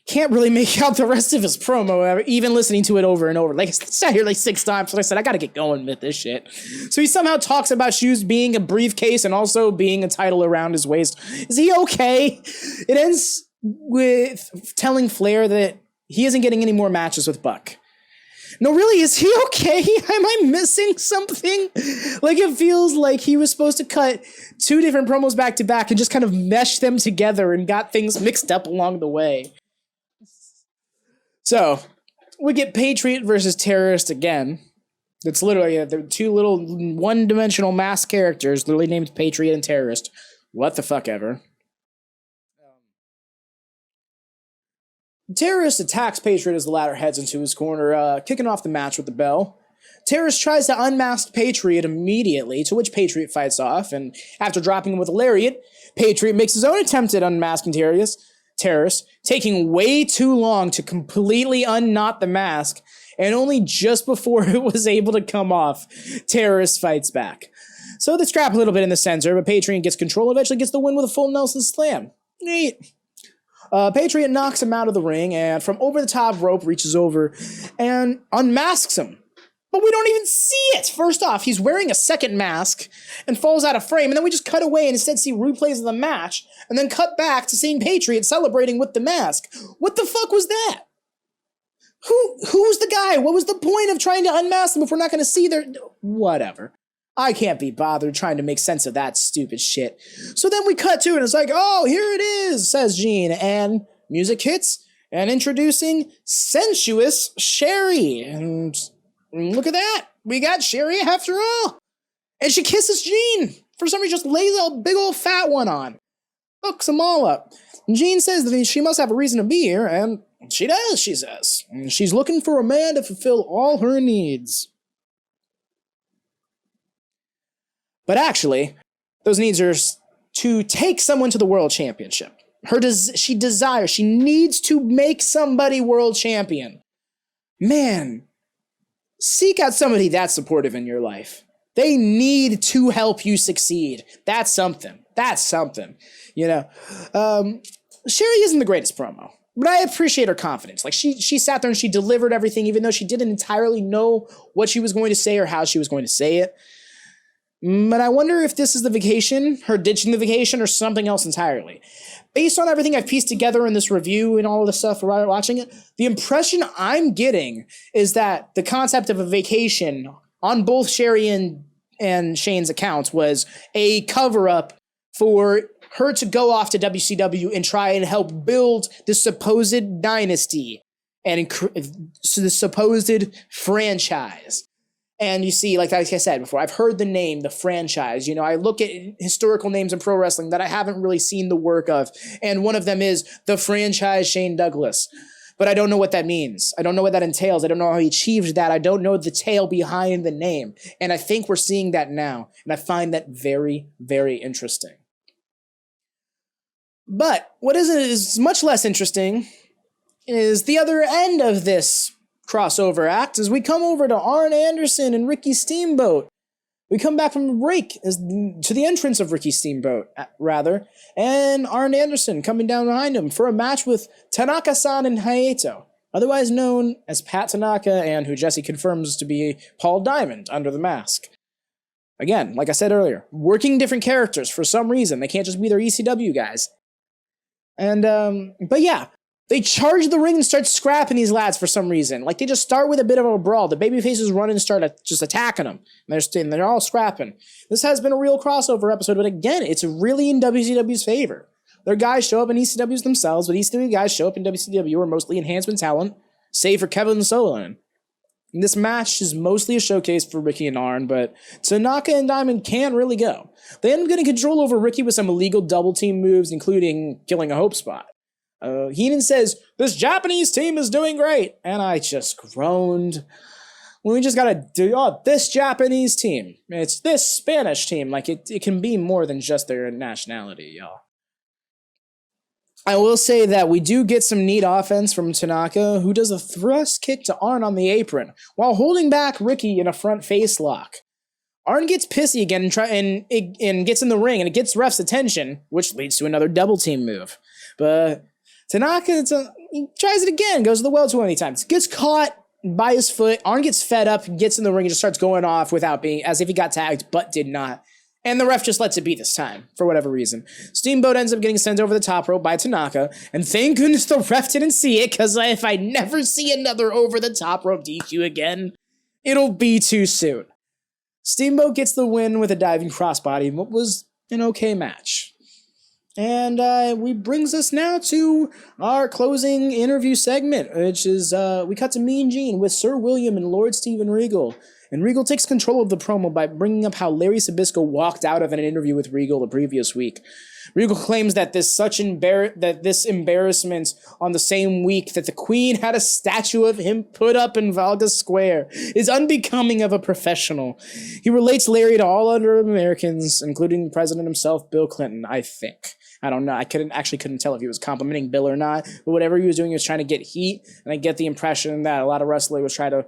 can't really make out the rest of his promo, even listening to it over and over. I sat here 6 times, so I said, I gotta get going with this shit. So he somehow talks about shoes being a briefcase and also being a title around his waist. Is he okay? It ends with telling Flair that he isn't getting any more matches with Buck. No, really, is he okay? Am I missing something? It feels like he was supposed to cut 2 different promos back to back and just kind of mesh them together and got things mixed up along the way. So, we get Patriot versus Terrorist again. It's literally, they're 2 little one-dimensional masked characters, literally named Patriot and Terrorist. What the fuck ever. Terrorist attacks Patriot as the latter heads into his corner, kicking off the match with the bell. Terrorist tries to unmask Patriot immediately, to which Patriot fights off, and after dropping him with a lariat, Patriot makes his own attempt at unmasking Terrorist, taking way too long to completely unknot the mask, and only just before it was able to come off, Terrorist fights back. So they scrap a little bit in the center, but Patriot gets control and eventually gets the win with a full Nelson slam. Neat. Patriot knocks him out of the ring and from over the top rope reaches over and unmasks him. But we don't even see it. First off, he's wearing a second mask and falls out of frame, and then we just cut away and instead see replays of the match, and then cut back to seeing Patriot celebrating with the mask. What the fuck was that? Who's the guy? What was the point of trying to unmask them if we're not going to see their... Whatever. I can't be bothered trying to make sense of that stupid shit. So then we cut to it, and it's like, oh, here it is, says Gene, and music hits, and introducing sensuous Sherri, and look at that. We got Sherri after all. And she kisses Gene. For some reason, just lays a big old fat one on. Hooks them all up. And Gene says that she must have a reason to be here, and she does, she says. And she's looking for a man to fulfill all her needs. But actually, those needs are to take someone to the world championship. She needs to make somebody world champion. Man, seek out somebody that's supportive in your life. They need to help you succeed. That's something. That's something. You know, Sherri isn't the greatest promo, but I appreciate her confidence. Like she sat there and she delivered everything, even though she didn't entirely know what she was going to say or how she was going to say it. But I wonder if this is the vacation, her ditching the vacation, or something else entirely. Based on everything I've pieced together in this review and all of the stuff while watching it, the impression I'm getting is that the concept of a vacation on both Sherri and Shane's accounts was a cover-up for her to go off to WCW and try and help build the supposed dynasty and the supposed franchise. And you see, like I said before, I've heard the name, the franchise. You know, I look at historical names in pro wrestling that I haven't really seen the work of. And one of them is the franchise Shane Douglas. But I don't know what that means. I don't know what that entails. I don't know how he achieved that. I don't know the tale behind the name. And I think we're seeing that now. And I find that very, very interesting. But what is much less interesting is the other end of this crossover act as we come over to Arn Anderson and Ricky Steamboat. We come back from the break to the entrance of Ricky Steamboat, rather, and Arn Anderson coming down behind him for a match with Tanaka-san and Hayato, otherwise known as Pat Tanaka and who Jesse confirms to be Paul Diamond under the mask. Again, like I said earlier, working different characters for some reason. They can't just be their ECW guys. And, but yeah, they charge the ring and start scrapping these lads for some reason. Like, they just start with a bit of a brawl. The babyfaces run and start just attacking them. And they're all scrapping. This has been a real crossover episode, but again, it's really in WCW's favor. Their guys show up in ECWs themselves, but ECW guys show up in WCW are mostly enhancement talent, save for Kevin and Sullivan. And this match is mostly a showcase for Ricky and Arn, but Tanaka and Diamond can't really go. They end up getting control over Ricky with some illegal double team moves, including killing a hope spot. Heenan says, "This Japanese team is doing great." And I just groaned. Well, we just gotta do, this Japanese team. It's this Spanish team. Like, it can be more than just their nationality, y'all. I will say that we do get some neat offense from Tanaka, who does a thrust kick to Arn on the apron, while holding back Ricky in a front face lock. Arn gets pissy again and gets in the ring, and it gets ref's attention, which leads to another double team move. But Tanaka he tries it again, goes to the well too many times. Gets caught by his foot. Arn gets fed up, gets in the ring, and just starts going off without being, as if he got tagged, but did not. And the ref just lets it be this time, for whatever reason. Steamboat ends up getting sent over the top rope by Tanaka, and thank goodness the ref didn't see it, because if I never see another over the top rope DQ again, it'll be too soon. Steamboat gets the win with a diving crossbody in what was an okay match. And we brings us now to our closing interview segment, which is we cut to Mean Gene with Sir William and Lord Steven Regal. And Regal takes control of the promo by bringing up how Larry Sabisco walked out of an interview with Regal the previous week. Regal claims that this embarrassment on the same week that the Queen had a statue of him put up in Valga Square is unbecoming of a professional. He relates Larry to all other Americans, including the president himself, Bill Clinton, I think. I don't know. I couldn't tell if he was complimenting Bill or not, but whatever he was doing, he was trying to get heat, and I get the impression that a lot of wrestlers was trying to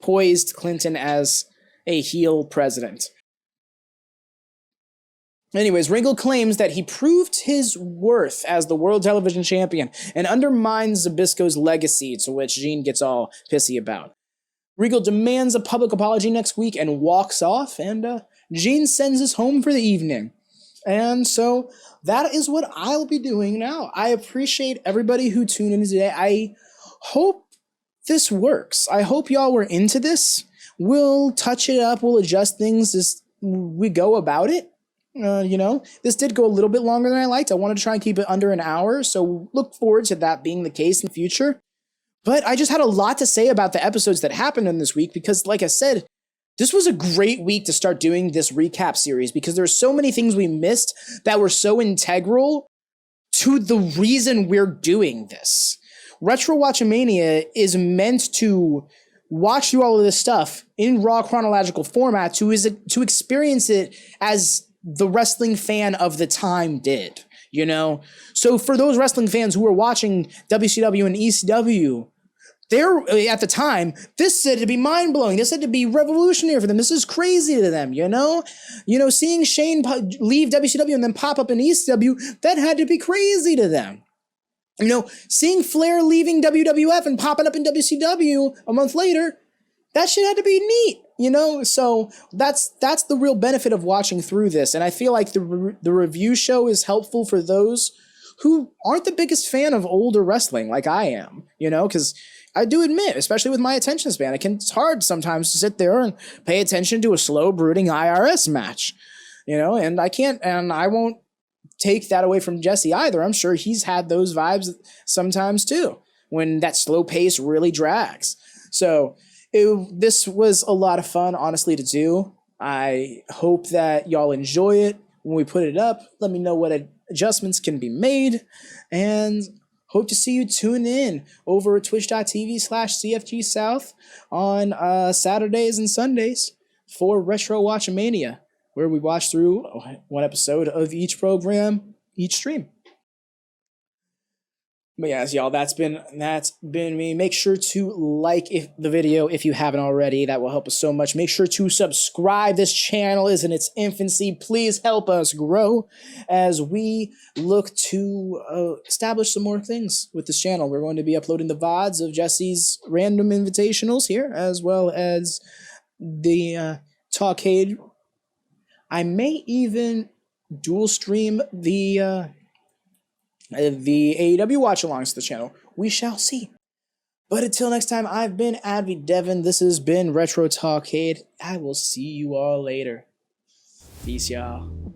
poised Clinton as a heel president. Anyways, Regal claims that he proved his worth as the World Television Champion and undermines Zbyszko's legacy, to which Gene gets all pissy about. Regal demands a public apology next week and walks off, and Gene sends us home for the evening. And so that is what I'll be doing now. I appreciate everybody who tuned in today. I hope this works. I hope y'all were into this. We'll touch it up. We'll adjust things as we go about it. This did go a little bit longer than I liked. I wanted to try and keep it under an hour, so look forward to that being the case in the future. But I just had a lot to say about the episodes that happened in this week because, like I said, this was a great week to start doing this recap series because there's so many things we missed that were so integral to the reason we're doing this. Retro WatchaMania is meant to watch through all of this stuff in raw chronological format to experience it as the wrestling fan of the time did, So for those wrestling fans who were watching WCW and ECW, at the time, this said to be mind-blowing. This had to be revolutionary for them. This is crazy to them, Seeing Shane leave WCW and then pop up in ECW, that had to be crazy to them. Seeing Flair leaving WWF and popping up in WCW a month later, that shit had to be neat, So that's the real benefit of watching through this. And I feel like the review show is helpful for those who aren't the biggest fan of older wrestling like I am, because I do admit, especially with my attention span, it's hard sometimes to sit there and pay attention to a slow, brooding IRS match, and I won't take that away from Jesse either. I'm sure he's had those vibes sometimes too, when that slow pace really drags. So this was a lot of fun, honestly, to do. I hope that y'all enjoy it. When we put it up, let me know what adjustments can be made, and hope to see you tune in over at twitch.tv/CFGSouth on Saturdays and Sundays for Retro WatchaMania, where we watch through one episode of each program, each stream. But yes, y'all, that's been me. Make sure to like the video if you haven't already. That will help us so much. Make sure to subscribe. This channel is in its infancy. Please help us grow as we look to establish some more things with this channel. We're going to be uploading the VODs of Jesse's random invitationals here, as well as the Talkkcade. I may even dual stream the AEW watch-alongs to the channel. We shall see. But until next time, I've been AdvyDeven. This has been Retro Talkkcade. I will see you all later. Peace, y'all.